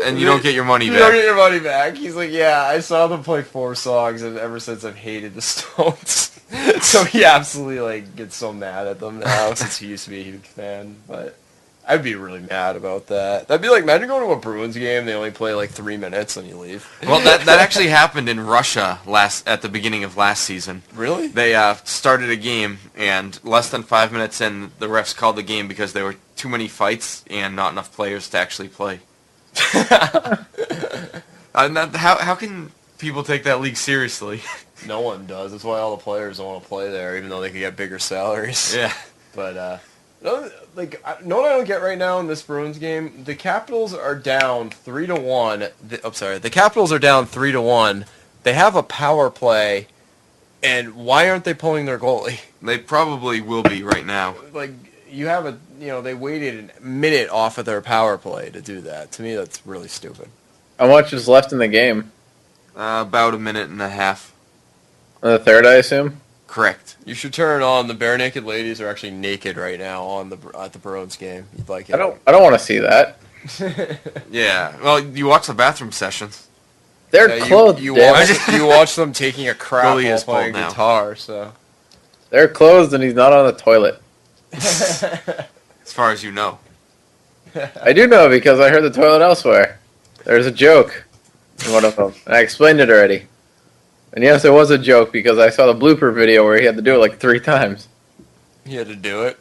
And you don't get your money back. You don't get your money back. He's like, yeah, I saw them play 4 songs, and ever since I've hated the Stones. So he absolutely like gets so mad at them now since he used to be a huge fan, but I'd be really mad about that. That'd be like, imagine going to a Bruins game, they only play like 3 minutes and you leave. Well, that actually happened in Russia at the beginning of last season. Really? They started a game, and less than 5 minutes in, the refs called the game because there were too many fights and not enough players to actually play. How can people take that league seriously? No one does. That's why all the players don't want to play there, even though they could get bigger salaries. Yeah. But, like, know what I don't get right now in this Bruins game? The Capitals are down 3-1. The Capitals are down 3-1. They have a power play, and why aren't they pulling their goalie? They probably will be right now. Like, they waited a minute off of their power play to do that. To me, that's really stupid. How much is left in the game? About a minute and a half. The third, I assume? Correct. You should turn it on. The bare naked ladies are actually naked right now at the Bruins game. You'd like it. I don't want to see that. Yeah. Well, you watch the bathroom sessions. They're clothed. You watch them taking a crap while playing guitar. So they're clothed, and he's not on the toilet. As far as you know. I do know because I heard the toilet elsewhere. There's a joke in one of them. I explained it already. And yes, it was a joke because I saw the blooper video where he had to do it like 3 times. He had to do it.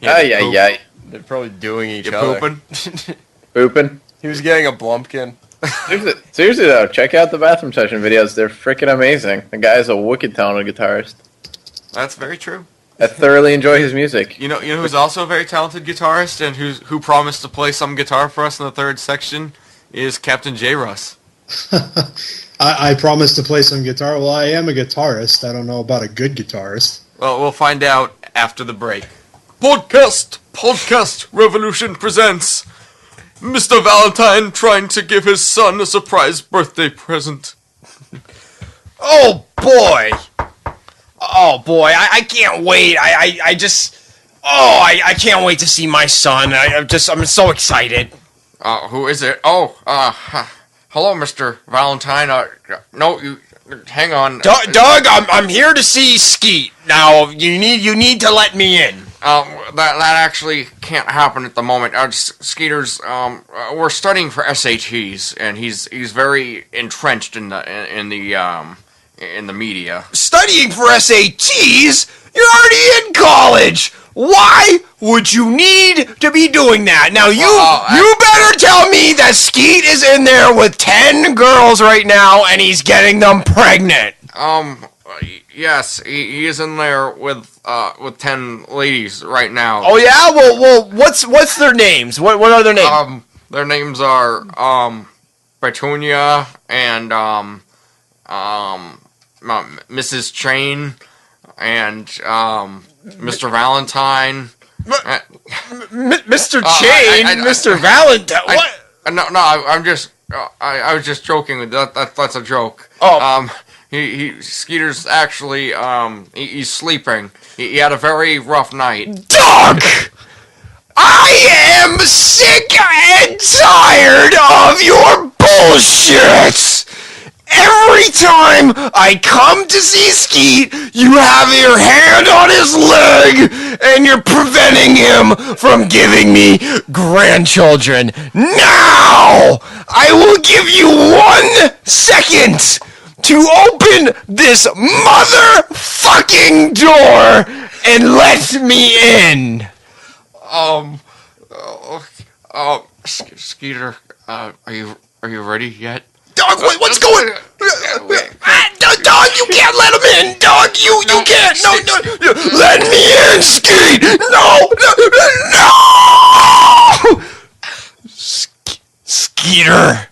Ay. They're probably doing each other. Pooping? Pooping? He was getting a Blumpkin. Seriously though, check out the bathroom session videos. They're freaking amazing. The guy's a wicked talented guitarist. That's very true. I thoroughly enjoy his music. You know who's also a very talented guitarist and who promised to play some guitar for us in the third section is Captain J. Russ. I promised to play some guitar. Well, I am a guitarist. I don't know about a good guitarist. Well, we'll find out after the break. Podcast Revolution presents Mr. Valentine trying to give his son a surprise birthday present. Oh boy! I can't wait. I can't wait to see my son. I'm so excited. Who is it? Oh, hello, Mr. Valentine. No, you, hang on. Doug, I'm here to see Skeet. Now, you need to let me in. That actually can't happen at the moment. Skeeter's, we're studying for SATs, and he's very entrenched in the media. Studying for SATs? You're already in college! Why would you need to be doing that? Now, you better tell me that Skeet is in there with 10 girls right now, and he's getting them pregnant. Yes, he is in there with 10 ladies right now. Oh yeah? Well, what's their names? What are their names? Their names are, Petunia and, Mrs. Chain and, Mr. Valentine. Mr. Chain? Mr. Valentine? What? No, I'm just, I was just joking with that. That's a joke. Oh. Skeeter's actually, he's sleeping. He had a very rough night. Doug! I am sick and tired of your bullshit! Every time I come to see Skeet, you have your hand on his leg, and you're preventing him from giving me grandchildren. Now! I will give you 1 second to open this motherfucking door and let me in. Skeeter, are you ready yet? Dog, what's going on? Dog, you can't let him in. Dog, you can't. No. Let me in, Skeet. No. Skeeter.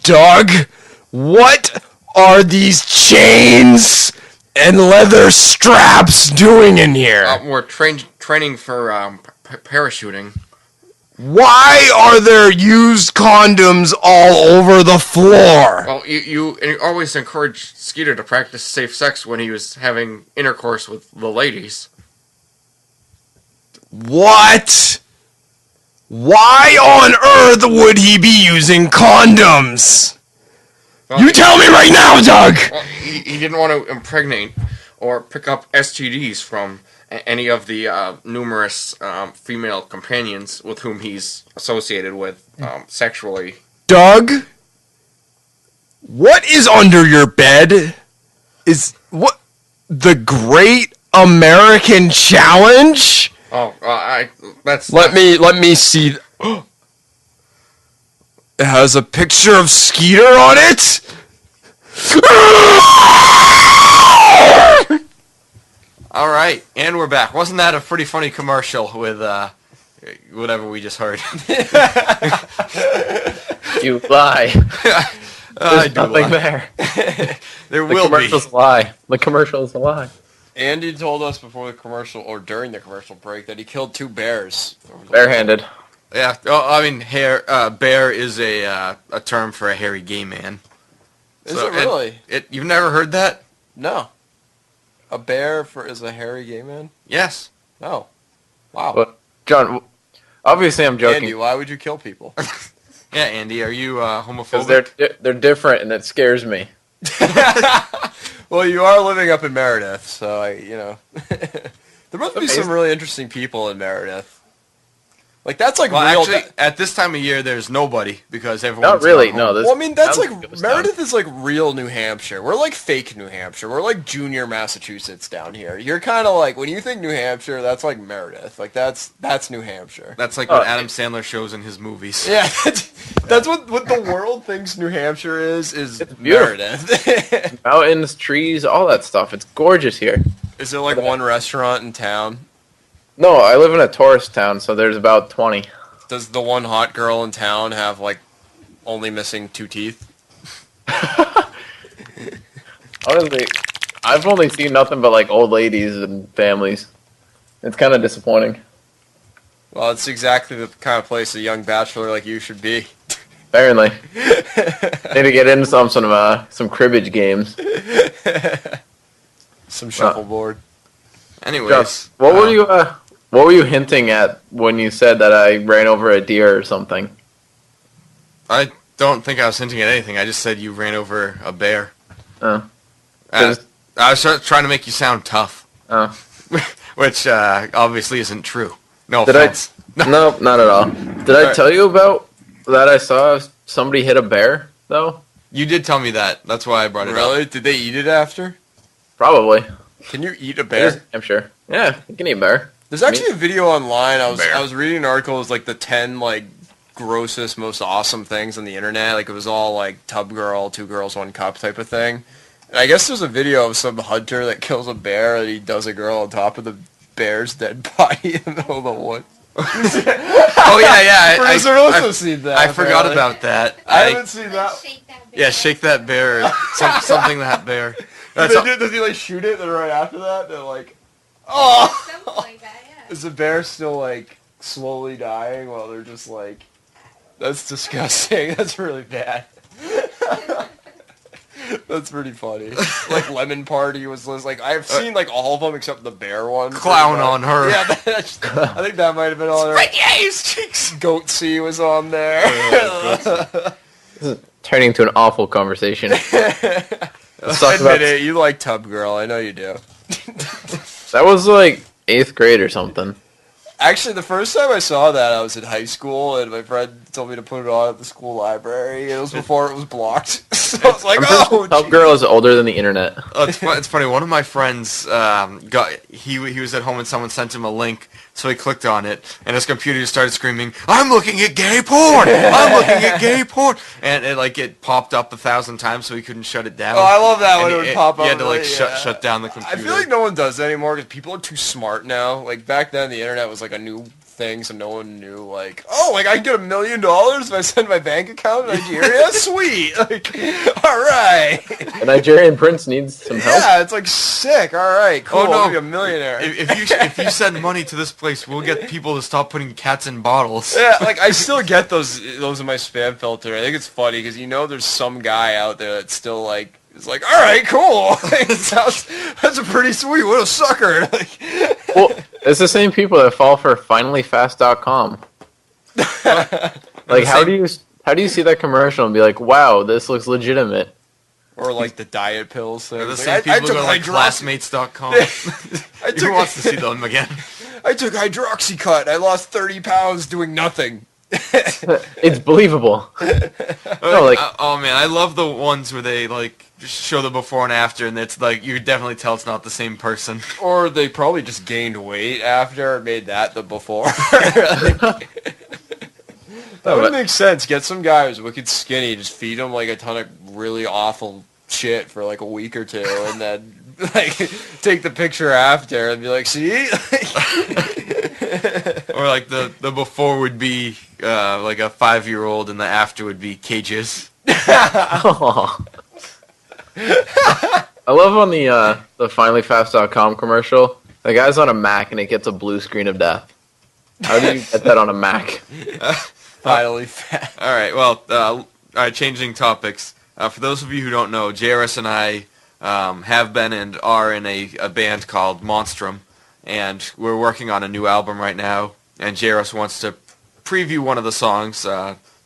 Dog, what are these chains and leather straps doing in here? We're training for parachuting. Why are there used condoms all over the floor? Well, you always encourage Skeeter to practice safe sex when he was having intercourse with the ladies. What? Why on earth would he be using condoms? Well, you tell me right now, Doug! Well, he didn't want to impregnate or pick up STDs from any of the numerous female companions with whom he's associated with sexually. Doug? What is under your bed? Is what the Great American Challenge? Oh, that's... Let me see. It has a picture of Skeeter on it? All right, and we're back. Wasn't that a pretty funny commercial with whatever we just heard? You lie. There's nothing there. There will be. The commercial's a lie. The commercial is a lie. Andy told us before the commercial, or during the commercial break, that he killed 2 bears. Barehanded. Yeah, I mean, bear is a term for a hairy gay man. Is it really? You've never heard that? No. A bear is a hairy gay man? Yes. No. Wow. But, John, obviously I'm joking. Andy, why would you kill people? Yeah, Andy, are you homophobic? Because they're different, and that scares me. Well, you are living up in Meredith, so there must be some really interesting people in Meredith. Like that's like Well, real. actually, at this time of year, there's nobody because everyone's Not really. gone No, home. this. Well, I mean, that's like Ghost Meredith is like real New Hampshire. We're like fake New Hampshire. We're like junior Massachusetts down here. You're kind of like when you think New Hampshire, that's like Meredith. Like that's New Hampshire. That's like what Adam Sandler shows in his movies. Yeah, that's what the world thinks New Hampshire is beautiful. Meredith. Mountains, trees, all that stuff. It's gorgeous here. Is there like one restaurant in town? No, I live in a tourist town, so there's about 20. Does the one hot girl in town have like only missing 2 teeth? Honestly, I've only seen nothing but like old ladies and families. It's kind of disappointing. Well, it's exactly the kind of place a young bachelor like you should be. Apparently, need to get into some cribbage games. Some shuffleboard. Anyways, Just, what were you hinting at when you said that I ran over a deer or something? I don't think I was hinting at anything. I just said you ran over a bear. Oh. I was trying to make you sound tough. Oh. Which obviously isn't true. No Did offense. No, not at all. Did I tell you about that I saw somebody hit a bear, though? You did tell me that. That's why I brought it up. Really? Did they eat it after? Probably. Can you eat a bear? I'm sure. Yeah, you can eat bear. There's actually a video online. I Bear. was reading an article. It was like the 10 like grossest, most awesome things on the internet. Like it was all like tub girl, 2 girls, 1 cup type of thing. And I guess there's a video of some hunter that kills a bear and he does a girl on top of the bear's dead body in the middle of the woods. Oh yeah. Producer also seen that. I forgot apparently. about that. I haven't seen that. Shake that bear. Yeah, shake that bear. Or something that bear. That's Does he like shoot it? Then right after that, they're like, oh. Something like that, yeah. Is the bear still like slowly dying while they're just like? That's disgusting. That's really bad. That's pretty funny. Like Lemon Party was like I've seen like all of them except the bear one. Clown on her. Yeah, I think that might have been on there. Goat Sea was on there. This is turning into an awful conversation. Let's talk Admit about it, you like Tub Girl. I know you do. that was like 8th grade or something. Actually, the first time I saw that, I was in high school, and my friend told me to put it on at the school library. It was before it was blocked. So I was like, oh, Tub Girl is older than the internet. It's funny. One of my friends he was at home and someone sent him a link, so he clicked on it, and his computer just started screaming, "I'm looking at gay porn! I'm looking at gay porn!" And it popped up 1,000 times, so he couldn't shut it down. Oh, I love that And when it would pop up. You had to like yeah. shut down the computer. I feel like no one does that anymore because people are too smart now. Like back then, the internet was like a new thing, so no one knew. Like, oh, like I can get $1 million if I send my bank account to Nigeria. Sweet. Like, all right. The Nigerian prince needs some help. Yeah, it's like sick. All right, cool. Oh, no. I'll be a millionaire. If you send money to this place, we'll get people to stop putting cats in bottles. Yeah, like I still get those in my spam filter. I think it's funny because there's some guy out there that's still like is like, all right, cool. That's a pretty sweet. What a sucker. Like, Well, it's the same people that fall for finallyfast.com. Like, how do you see that commercial and be like, wow, this looks legitimate? or like the diet pills thing. They're the Like, same people who took go to like hydroxy- classmates.com. Who wants to see them again? I took hydroxycut. I lost 30 pounds doing nothing. It's believable. No, like, oh man, I love the ones where they like just show the before and after, and it's like you could definitely tell it's not the same person. Or they probably just gained weight after and made that the before. That would make sense. Get some guy who's wicked skinny, just feed him like a ton of really awful shit for like a week or two, and then like take the picture after and be like, see? Or like the before would be like a 5-year-old, and the after would be cages. I love on the finallyfast.com commercial, the guy's on a Mac and it gets a blue screen of death. How do you get that on a Mac? Finally fat. All right, well, all right, changing topics. For those of you who don't know, JRS and I have been and are in a band called Monstrum, and we're working on a new album right now, and JRS wants to preview one of the songs,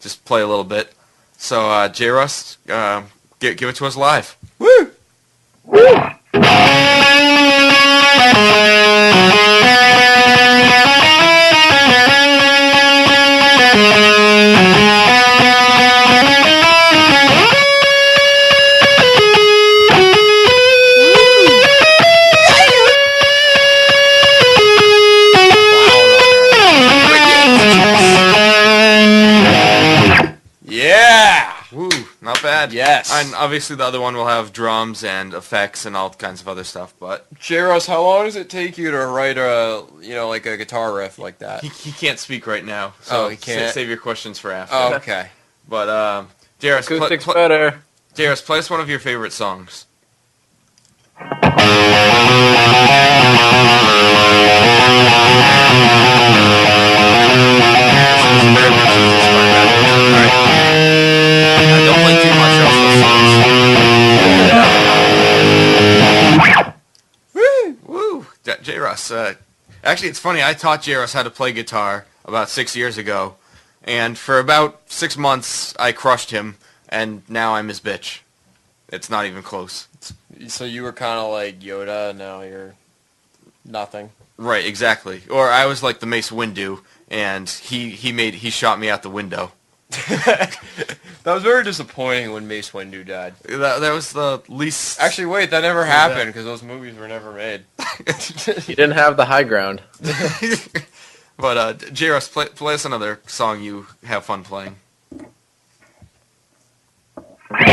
just play a little bit. So, JRS, give it to us live. Woo! bad. Yes. And obviously the other one will have drums and effects and all kinds of other stuff, but... J-Ross, how long does it take you to write like a guitar riff like that? He can't speak right now, so he can't. save your questions for after. Oh, okay. But, Jairus, Acoustic's better. Jairus, play us one of your favorite songs. Don't play too much else. Woo! J-Russ. Actually, it's funny. I taught J-Russ how to play guitar about 6 years ago, and for about 6 months, I crushed him, and now I'm his bitch. It's not even close. So you were kind of like Yoda, now you're nothing. Right, exactly. Or I was like the Mace Windu, and he shot me out the window. That was very disappointing when Mace Windu died. That was the least... Actually, wait, that never happened because those movies were never made. He didn't have the high ground. But, J-Russ, play us another song you have fun playing. They'll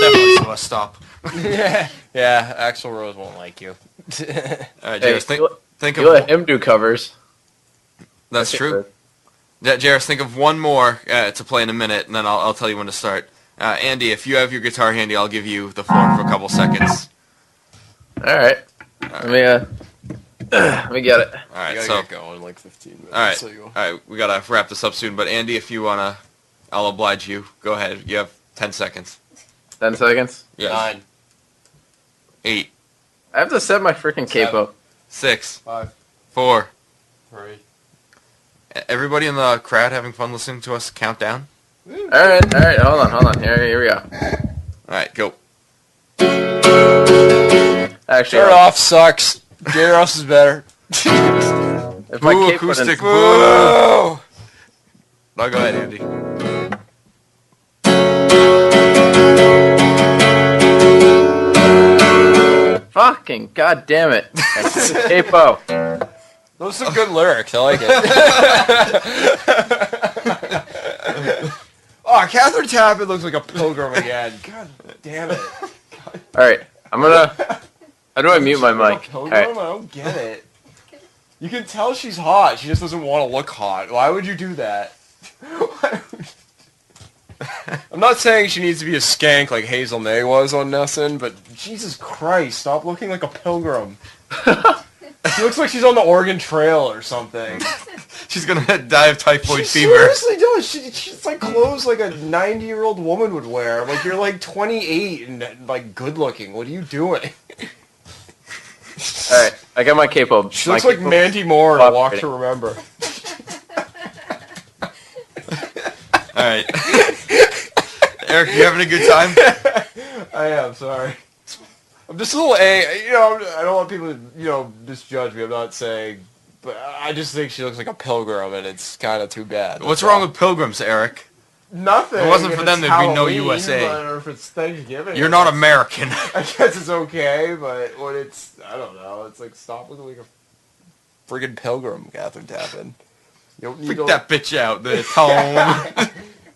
definitely sue us. Stop. Yeah, Axl Rose won't like you. Alright, Hey, Jairus, think you of... let him do covers. That's true. Jairus, think of one more to play in a minute, and then I'll tell you when to start. Andy, if you have your guitar handy, I'll give you the floor for a couple seconds. Alright. Let me get it. Alright, so get going in like 15 minutes. Alright, So you... alright, we gotta wrap this up soon, but Andy, if you wanna, I'll oblige you. Go ahead, you have 10 seconds. 10 seconds? Yes. 9. 8. I have to set my freaking cape 7. up. 6. 5. 4. 3. Everybody in the crowd having fun listening to us count down? Alright, hold on. Here we go. Alright, go. Actually, Turn off sucks. J-Ross is better. if my Boo, cape wasn't- acoustic, boo! No, go ahead, Andy. Fucking goddamn it. Capo. Those are good lyrics. I like it. Oh, Catherine Tappan looks like a pilgrim again. God damn it. Alright, I'm gonna... How do I mute my mic? Pilgrim? Alright. I don't get it. You can tell she's hot. She just doesn't want to look hot. Why would you do that? I'm not saying she needs to be a skank like Hazel May was on Nessun, but Jesus Christ, stop looking like a pilgrim. She looks like she's on the Oregon Trail or something. She's gonna die of typhoid She fever. seriously does. She's like clothes like a 90-year-old woman would wear. Like, you're like 28 and like good looking. What are you doing? Alright, I got my capo. She looks like Mandy Moore in A Walk to Remember. Alright. Eric, you having a good time? I am, sorry. I'm just a little I don't want people to, misjudge me. I'm not saying, but I just think she looks like a pilgrim, and it's kind of too bad. What's wrong with pilgrims, Eric? Nothing. If it wasn't for If them, it's there'd be no Halloween, USA. Or if it's Thanksgiving. You're not American. I guess it's okay, but when it's, I don't know, it's like, stop looking like a friggin' pilgrim, Catherine Tappan. You don't need Freak to, that bitch out. The tone.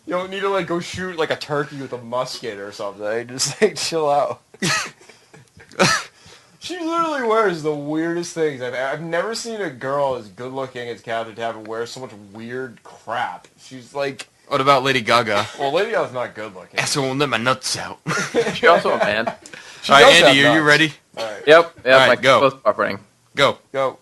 you don't need to, like, go shoot, like, a turkey with a musket or something. Just, like, chill out. She literally wears the weirdest things. I've never seen a girl as good looking as Catherine Tappan wear so much weird crap. She's like... What about Lady Gaga? Well, Lady Gaga's not good looking. So won't let my nuts out. She's also a man. Alright, Andy, are you ready? Alright. Yep, Alright, my go. capo's operating. Go. Go.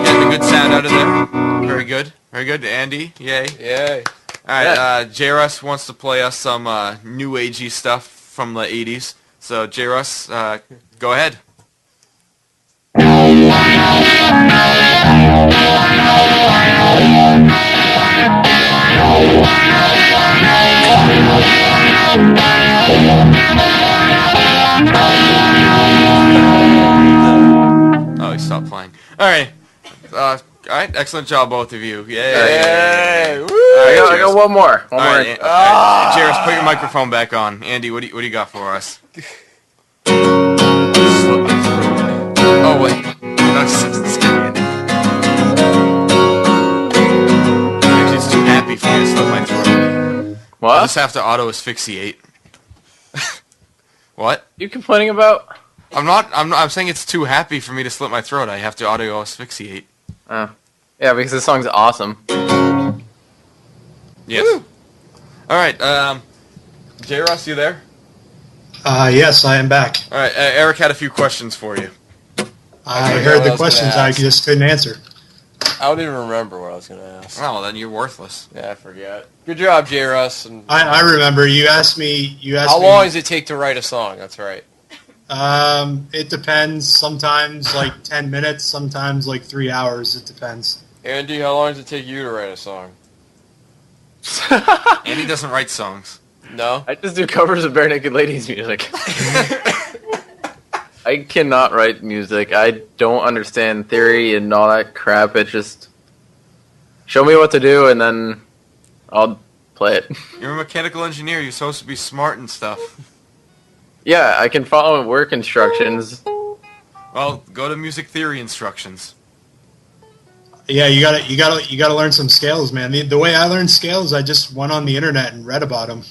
Getting a good sound out of there. Very good. Very good. Andy, yay. Yay. Alright, J-Russ wants to play us some new agey stuff from the 80s. So, J-Russ, go ahead. Oh, he stopped playing. Alright, All right, excellent job, both of you. Yay! Yay! Woo! I got one more. One more. Jairus, put your microphone back on. Andy, what do you got for us? Oh wait, that's scary. Actually, it's too happy for me to slit my throat. What? I'll just have to auto asphyxiate. What? You complaining about? I'm saying it's too happy for me to slit my throat. I have to auto asphyxiate. Yeah, because this song's awesome. Yes. Woo! All right. J-Ross, you there? Yes, I am back. All right. Eric had a few questions for you. I heard the questions. I just couldn't answer. I don't even remember what I was going to ask. Oh, well, then you're worthless. Yeah, I forget. Good job, J-Russ. And I remember. You asked me. How long does it take to write a song? That's right. It depends. Sometimes like 10 minutes. Sometimes like 3 hours. It depends. Andy, how long does it take you to write a song? Andy doesn't write songs. No? I just do covers of Bare Naked Ladies music. I cannot write music. I don't understand theory and all that crap. It just show me what to do and then I'll play it. You're a mechanical engineer. You're supposed to be smart and stuff. Yeah, I can follow work instructions. Well, go to music theory instructions. Yeah, you gotta learn some scales, man. The way I learned scales, I just went on the internet and read about them.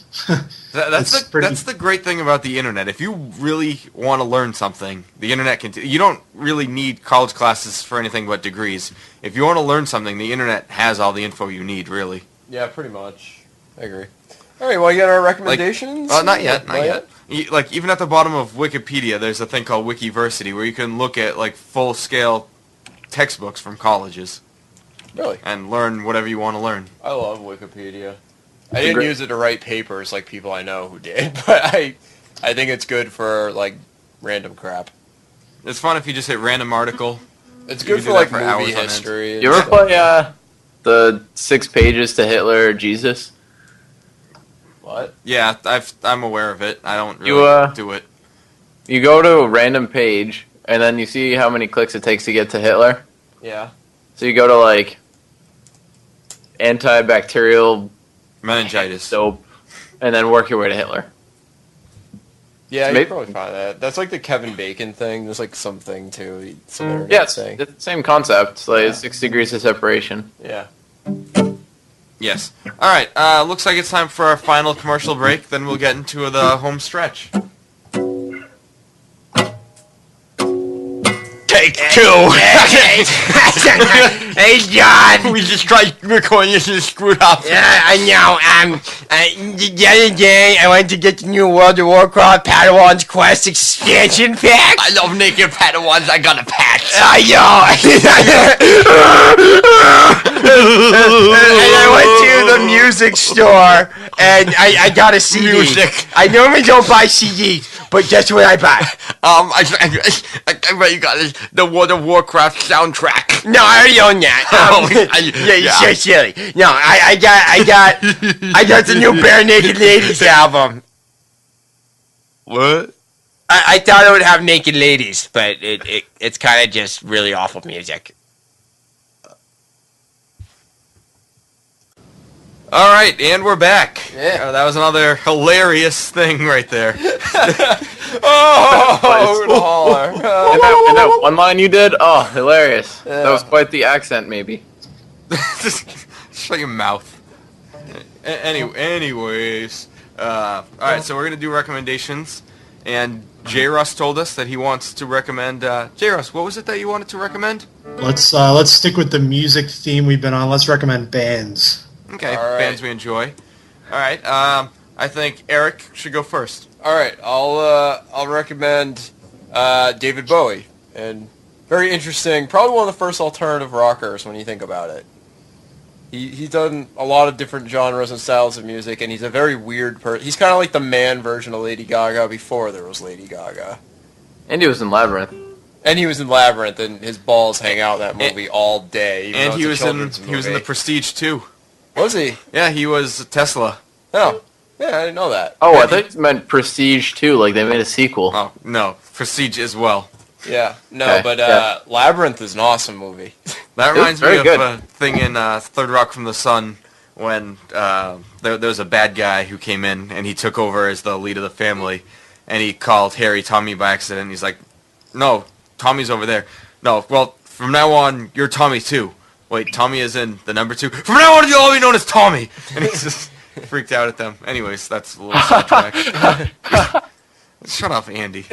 That's the great thing about the internet. If you really want to learn something, the internet can. You don't really need college classes for anything but degrees. If you want to learn something, the internet has all the info you need. Really. Yeah, pretty much. I agree. All right, well, you got our recommendations? Not yet. Like even at the bottom of Wikipedia, there's a thing called Wikiversity where you can look at like full-scale textbooks from colleges. Really? And learn whatever you want to learn. I love Wikipedia. I didn't use it to write papers like people I know who did, but I think it's good for like random crap. It's fun if you just hit random article. It's good for like movie history. You ever play the 6 pages to Hitler or Jesus? What? Yeah, I'm aware of it. I don't really do it. You go to a random page and then you see how many clicks it takes to get to Hitler. Yeah. So you go to like antibacterial meningitis soap, and then work your way to Hitler. Yeah, you probably find that. That's like the Kevin Bacon thing. There's like something too. Yeah, it's the same concept. Like 6 degrees of separation. Yeah. Yes. All right. Looks like it's time for our final commercial break. Then we'll get into the home stretch. Take 2. Hey, John. We just tried recording this and screwed up. Yeah, I know. The other day, I went to get the new World of Warcraft Padawan's Quest expansion pack. I love naked Padawans. I got a patch. I know. And I went to the music store, and I got a CD. Music. I normally don't buy CDs. But guess what I bought? I bet you got the World of Warcraft soundtrack. No, I already own that. Yeah, you're so silly. No, I got the new Bare Naked Ladies album. What? I thought it would have naked ladies, but it's kind of just really awful music. All right, and we're back. Yeah. That was another hilarious thing right there. Holler. And that one line you did? Oh, hilarious. Yeah. That was quite the accent, maybe. Shut your mouth. Anyways. All right, so we're going to do recommendations. And J-Russ told us that he wants to recommend... J-Russ, what was it that you wanted to recommend? Let's stick with the music theme we've been on. Let's recommend bands. Okay, right. Bands we enjoy. All right, I think Eric should go first. All right, I'll recommend David Bowie, and very interesting. Probably one of the first alternative rockers when you think about it. He's done a lot of different genres and styles of music, and he's a very weird person. He's kind of like the man version of Lady Gaga before there was Lady Gaga. And he was in Labyrinth. And he was in Labyrinth, and his balls hang out in that movie all day. And he was in The Prestige too. Was he? Yeah, he was Tesla. Oh, yeah, I didn't know that. Oh, I thought you meant Prestige too, like they made a sequel. Oh, no, Prestige as well. Yeah, no, Okay, but yeah. Labyrinth is an awesome movie. That reminds me very of good. a thing in Third Rock from the Sun when there was a bad guy who came in and he took over as the lead of the family, and he called Harry Tommy by accident. He's like, "No, Tommy's over there. No, well, from now on, you're Tommy too. Wait, Tommy is in the number 2. From now on, you'll all be known as Tommy." And he's just freaked out at them. Anyways, that's a little sidetrack. Shut up, Andy.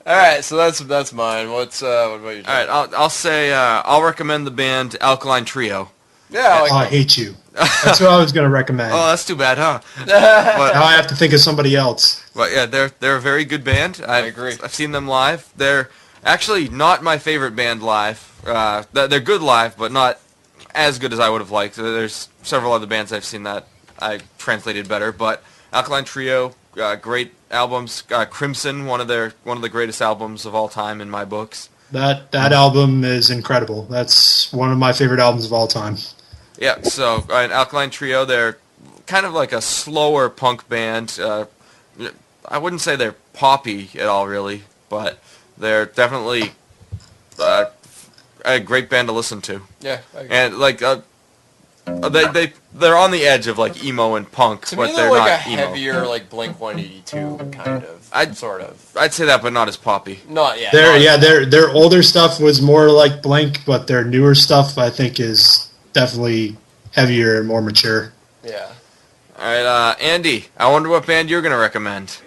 All right, so that's mine. What about you? All right, I'll say I'll recommend the band Alkaline Trio. Yeah, I like Oh, I that. hate you. That's what I was going to recommend. Oh, that's too bad, huh? Now I have to think of somebody else. But yeah, they're a very good band. I agree. I've seen them live. They're actually not my favorite band live. They're good live, but not as good as I would have liked. There's several other bands I've seen that I translated better, but Alkaline Trio, great albums. Crimson, one of the greatest albums of all time in my books. That album is incredible. That's one of my favorite albums of all time. Yeah, so Alkaline Trio, they're kind of like a slower punk band. I wouldn't say they're poppy at all, really, but they're definitely a great band to listen to. Yeah, I agree. And like they're on the edge of like emo and punk, To but me, they're they're like not a emo. heavier, like Blink-182 kind of, sort of. I'd say that, but not as poppy. Not yet. Their older stuff was more like Blink, but their newer stuff I think is definitely heavier and more mature. Yeah. All right, Andy, I wonder what band you're gonna recommend.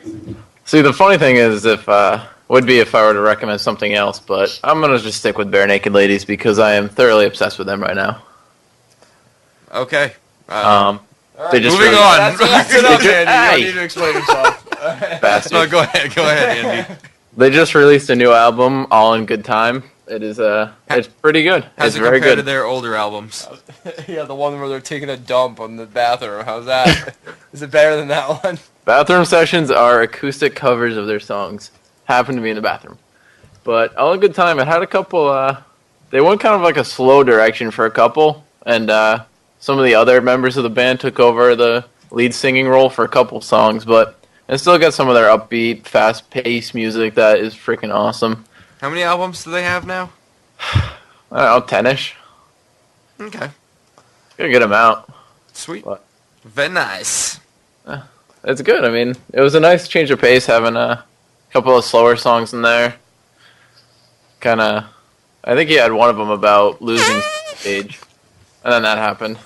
See, the funny thing is, if I were to recommend something else, but I'm gonna just stick with Bare Naked Ladies because I am thoroughly obsessed with them right now. Okay. They just moving really- on. That's enough, Andy. You Hey. don't need to explain yourself. Bastard. No, go ahead, Andy. They just released a new album, All in Good Time. It is it's pretty good. How's It's it very compared to good. their older albums? Yeah, the one where they're taking a dump on the bathroom. How's that? Is it better than that one? Bathroom sessions are acoustic covers of their songs. Happen to be in the bathroom. But All in Good Time, it had a couple, they went kind of like a slow direction for a couple, and some of the other members of the band took over the lead singing role for a couple songs, but it still got some of their upbeat, fast-paced music that is freaking awesome. How many albums do they have now? I don't know, 10-ish. Okay. Got a good amount. Sweet. What? Very nice. It's good. I mean, it was a nice change of pace having a couple of slower songs in there. Kind of, I think he had one of them about losing stage, and then that happened.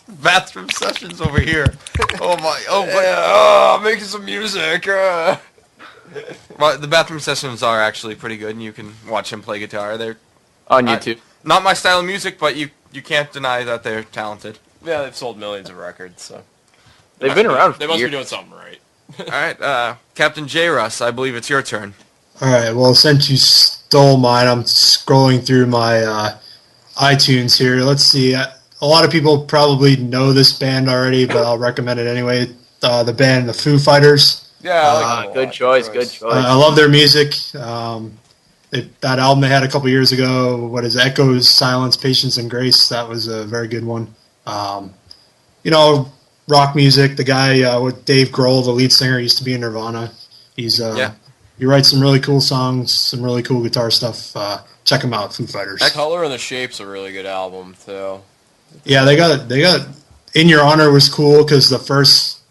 Bathroom sessions over here. Oh my! I'm making some music. Well, the bathroom sessions are actually pretty good, and you can watch him play guitar. They're On YouTube. not my style of music, but you can't deny that they're talented. Yeah, they've sold millions of records, so They've been around for they must years. be doing something right. All right, Captain J. Russ, I believe it's your turn. All right. Well, since you stole mine, I'm scrolling through my iTunes here. Let's see. A lot of people probably know this band already, but I'll recommend it anyway. The band, the Foo Fighters. Yeah, I like them a Good lot. choice, good choice. I love their music. That album they had a couple years ago, what is it? Echoes, Silence, Patience, and Grace. That was a very good one. Rock music. The guy with Dave Grohl, the lead singer, used to be in Nirvana. He writes some really cool songs, some really cool guitar stuff. Check him out, Foo Fighters. That Color and the Shape's a really good album too. Yeah, they got In Your Honor was cool because the first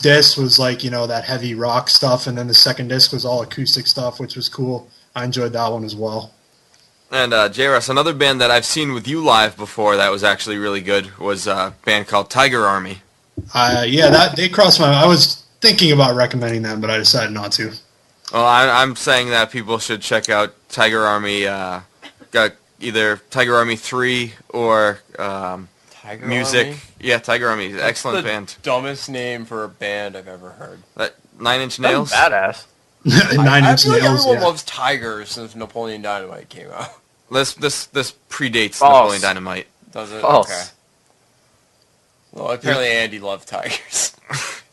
disc was like that heavy rock stuff, and then the second disc was all acoustic stuff, which was cool. I enjoyed that one as well. And J-Russ, another band that I've seen with you live before that was actually really good was a band called Tiger Army. They crossed my. I was thinking about recommending them, but I decided not to. Well, I'm saying that people should check out Tiger Army. Got either Tiger Army 3 or Tiger music. Army? Yeah, Tiger Army, excellent That's the band. dumbest name for a band I've ever heard. Nine Inch That's Nails. badass. Nine I Inch feel like Nails. everyone Yeah. loves Tigers since Napoleon Dynamite came out. This predates False. Napoleon Dynamite. Does it? False. Okay. Well, apparently Andy loved Tigers.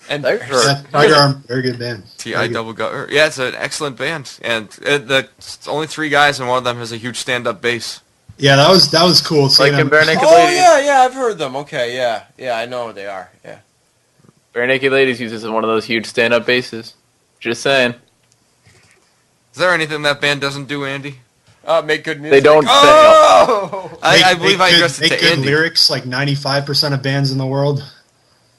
And Tigers bears. are- Tiger Arm, very good band. T.I. Very good. Double Gutter. Yeah, it's an excellent band, and it's only 3 guys, and one of them has a huge stand-up bass. Yeah, that was cool. Like seeing in them. Bare Naked Oh Ladies. yeah, I've heard them. Okay, yeah, I know what they are. Yeah. Bare Naked Ladies uses one of those huge stand-up basses. Just saying. Is there anything that band doesn't do, Andy? Make good music. They don't sing. Oh! I believe I addressed it make to good Andy. lyrics like 95% of bands in the world.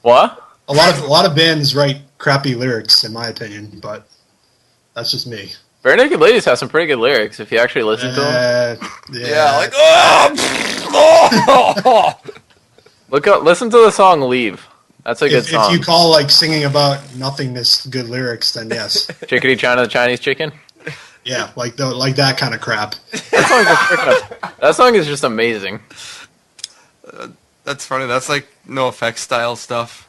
What? A lot of bands write crappy lyrics, in my opinion, but that's just me. Bare Naked Ladies have some pretty good lyrics if you actually listen to them. Yeah, like, Listen to the song "Leave." That's a good song. If you call like singing about nothingness good lyrics, then yes. Chickadee China the Chinese Chicken. Yeah, like that kind of crap. That song is just amazing. That's funny. That's like No Effects style stuff.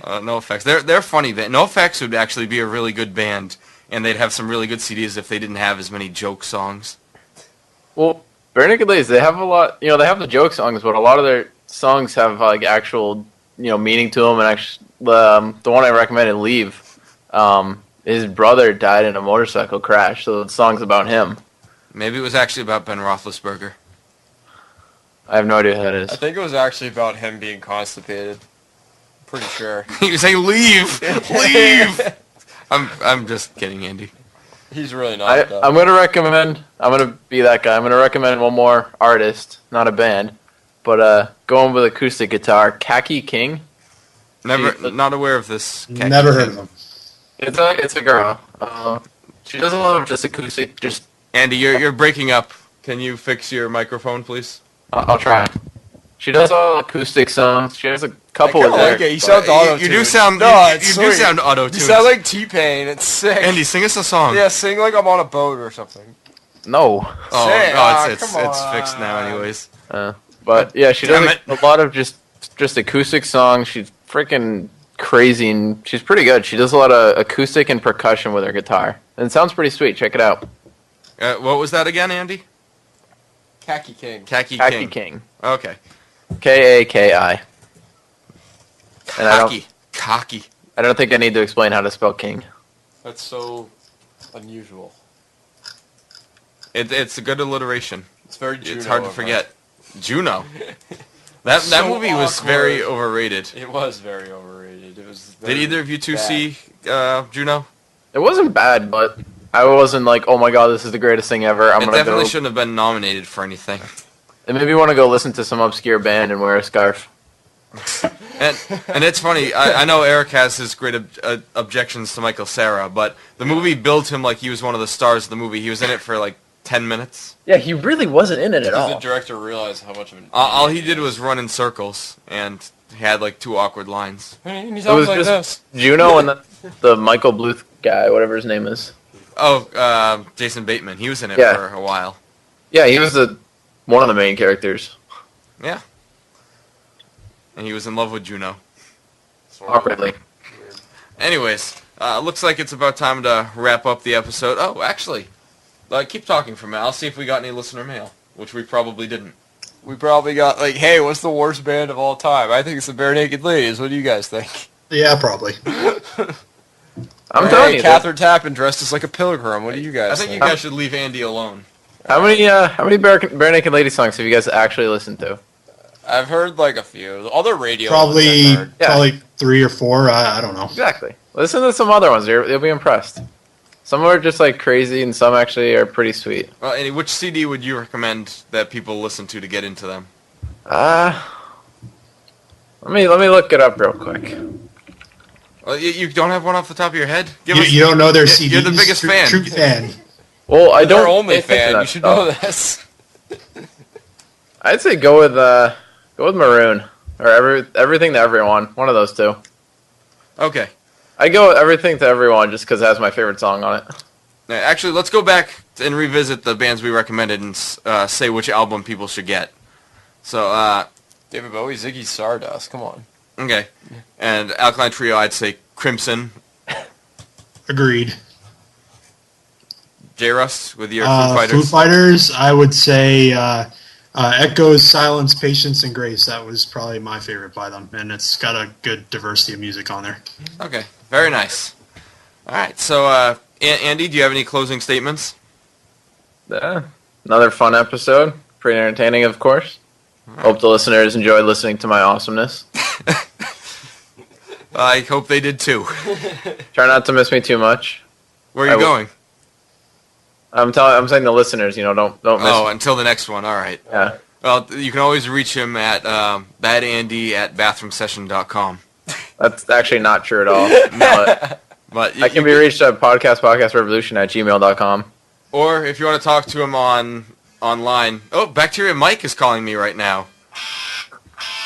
No Effects. They're funny. No Effects would actually be a really good band, and they'd have some really good CDs if they didn't have as many joke songs. Well, Bare Naked Ladies, they have a lot. They have the joke songs, but a lot of their songs have like actual meaning to them. And actually, the one I recommended, "Leave," his brother died in a motorcycle crash, so the song's about him. Maybe it was actually about Ben Roethlisberger. I have no idea who that is. I think it was actually about him being constipated. Pretty sure. You say leave, leave. I'm just kidding, Andy. He's really not. I'm gonna be that guy. I'm gonna recommend one more artist, not a band, but going with acoustic guitar, Khaki King. Not aware of this. Never heard of them. It's a girl. She does a lot of just acoustic. Andy, you're breaking up. Can you fix your microphone, please? I'll try. She does all acoustic songs. She has a couple of like it. He sounds auto-tuned. You do sound. No, you do sound auto-tuned. You sound like T-Pain. It's sick. Andy, sing us a song. Yeah, sing like I'm on a boat or something. No. Oh, Say, no, it's come fixed now, anyways. But yeah, she does Damn a lot of just acoustic songs. She's freaking crazy, and she's pretty good. She does a lot of acoustic and percussion with her guitar, and it sounds pretty sweet. Check it out. What was that again, Andy? Khaki King. Khaki Khaki King. King. Okay. K-A-K-I. And Cocky. I don't think I need to explain how to spell king. That's so unusual. It's a good alliteration. It's very Juno. It's hard to forget. Juno. That movie was very overrated. It was very overrated. It was. Did either of you two see Juno? It wasn't bad, but I wasn't like, oh my god, this is the greatest thing ever. It definitely shouldn't have been nominated for anything. It made me want to go listen to some obscure band and wear a scarf. And it's funny. I know Eric has his great objections to Michael Cera, but the movie billed him like he was one of the stars of the movie. He was in it for like 10 minutes. Yeah, he really wasn't in it at all. The director realized how much of an all he did was run in circles and had like 2 awkward lines. He it was like just Juno and the Michael Bluth guy, whatever his name is. Oh, Jason Bateman. He was in it for a while. Yeah, he was one of the main characters. Yeah. And he was in love with Juno. Awkwardly. Anyways, looks like it's about time to wrap up the episode. Oh, actually, keep talking for a minute. I'll see if we got any listener mail, which we probably didn't. We probably got like, hey, what's the worst band of all time? I think it's the Bare Naked Ladies. What do you guys think? Yeah, probably. I'm telling you, Catherine Tappan dressed as like a pilgrim. What do you guys? I think you guys should leave Andy alone. How many Bare Naked Ladies songs have you guys actually listened to? I've heard like a few. All the radio Probably ones I've heard. 3 or 4. I don't know. Exactly. Listen to some other ones. You'll be impressed. Some are just like crazy, and some actually are pretty sweet. Well, Andy, which CD would you recommend that people listen to get into them? Let me look it up real quick. Well, you don't have one off the top of your head? You don't know their CDs? You're the biggest fan. True fan. Well, I don't. They're only fan. That You should stuff. know this. I'd say go with Maroon or Everything to Everyone. One of those two. Okay. I go with Everything to Everyone just because it has my favorite song on it. Actually, let's go back and revisit the bands we recommended and say which album people should get. So, David Bowie, Ziggy Stardust. Come on. Okay. And Alkaline Trio, I'd say Crimson. Agreed. J-Rust with your Foo Fighters. Foo Fighters, I would say Echoes, Silence, Patience, and Grace. That was probably my favorite by them, and it's got a good diversity of music on there. Okay, very nice. All right, so Andy, do you have any closing statements? Another fun episode. Pretty entertaining, of course. Right. Hope the listeners enjoyed listening to my awesomeness. I hope they did too. Try not to miss me too much. Where are you going? I'm saying the listeners, don't miss me. Oh, until the next one. All right. Yeah. Well, you can always reach him at badandy@bathroomsession.com. That's actually not true at all. But I can be reached at podcastrevolution@gmail.com. Or if you want to talk to him online. Oh, Bacteria Mike is calling me right now.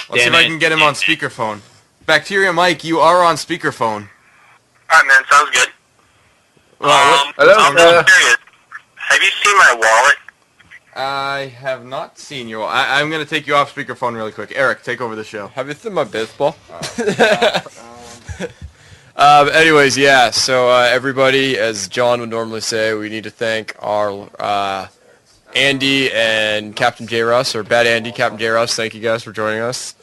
Let's see if I can get him on speakerphone. Bacteria Mike, you are on speakerphone. Alright, man, sounds good. Hello, I'm just curious. Have you seen my wallet? I have not seen you. I'm going to take you off speakerphone really quick. Eric, take over the show. Have you seen my baseball? Anyways, yeah, so everybody, as John would normally say, we need to thank our Andy and Captain J. Russ, or Bad Andy, Captain J. Russ. Thank you guys for joining us.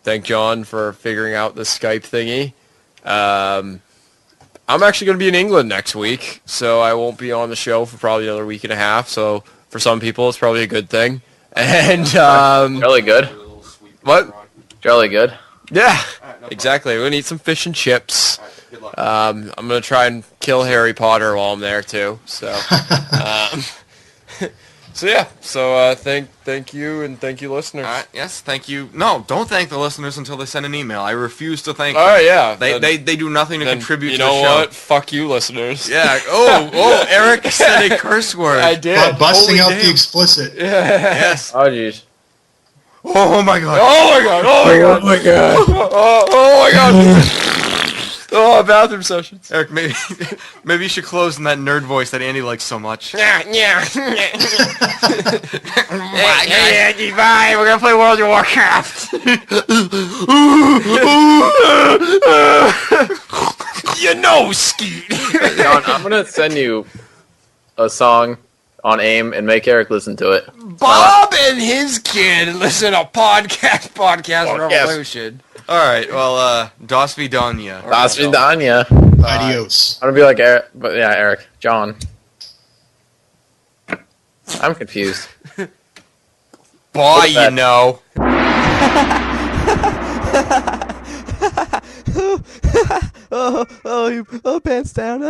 Thank John for figuring out the Skype thingy. I'm actually going to be in England next week, so I won't be on the show for probably another week and a half, so for some people it's probably a good thing. And Jolly good. What? Jolly good. Yeah, exactly. We're going to eat some fish and chips. I'm going to try and kill Harry Potter while I'm there, too. So, thank you, and thank you, listeners. Yes, thank you. No, don't thank the listeners until they send an email. I refuse to thank them. All right, yeah. They do nothing to contribute to the show. You know what? Fuck you, listeners. Yeah. Oh, Eric said a curse word. I did. Busting out the explicit. Yes. Oh, jeez. Oh, my God. Oh, my God. Oh, my God. Oh, my God. Oh, my God. Oh, bathroom sessions. Eric, maybe you should close in that nerd voice that Andy likes so much. Yeah. Hey, Andy, bye. We're going to play World of Warcraft. Skeet. John, I'm going to send you a song on AIM and make Eric listen to it. Bob and his kid listen to podcast Revolution. All right, well, Das Vidania. Das Vidania. Adios. I'm going to be like Eric, but yeah, Eric. John. I'm confused. Boy, you know. Oh, pants down.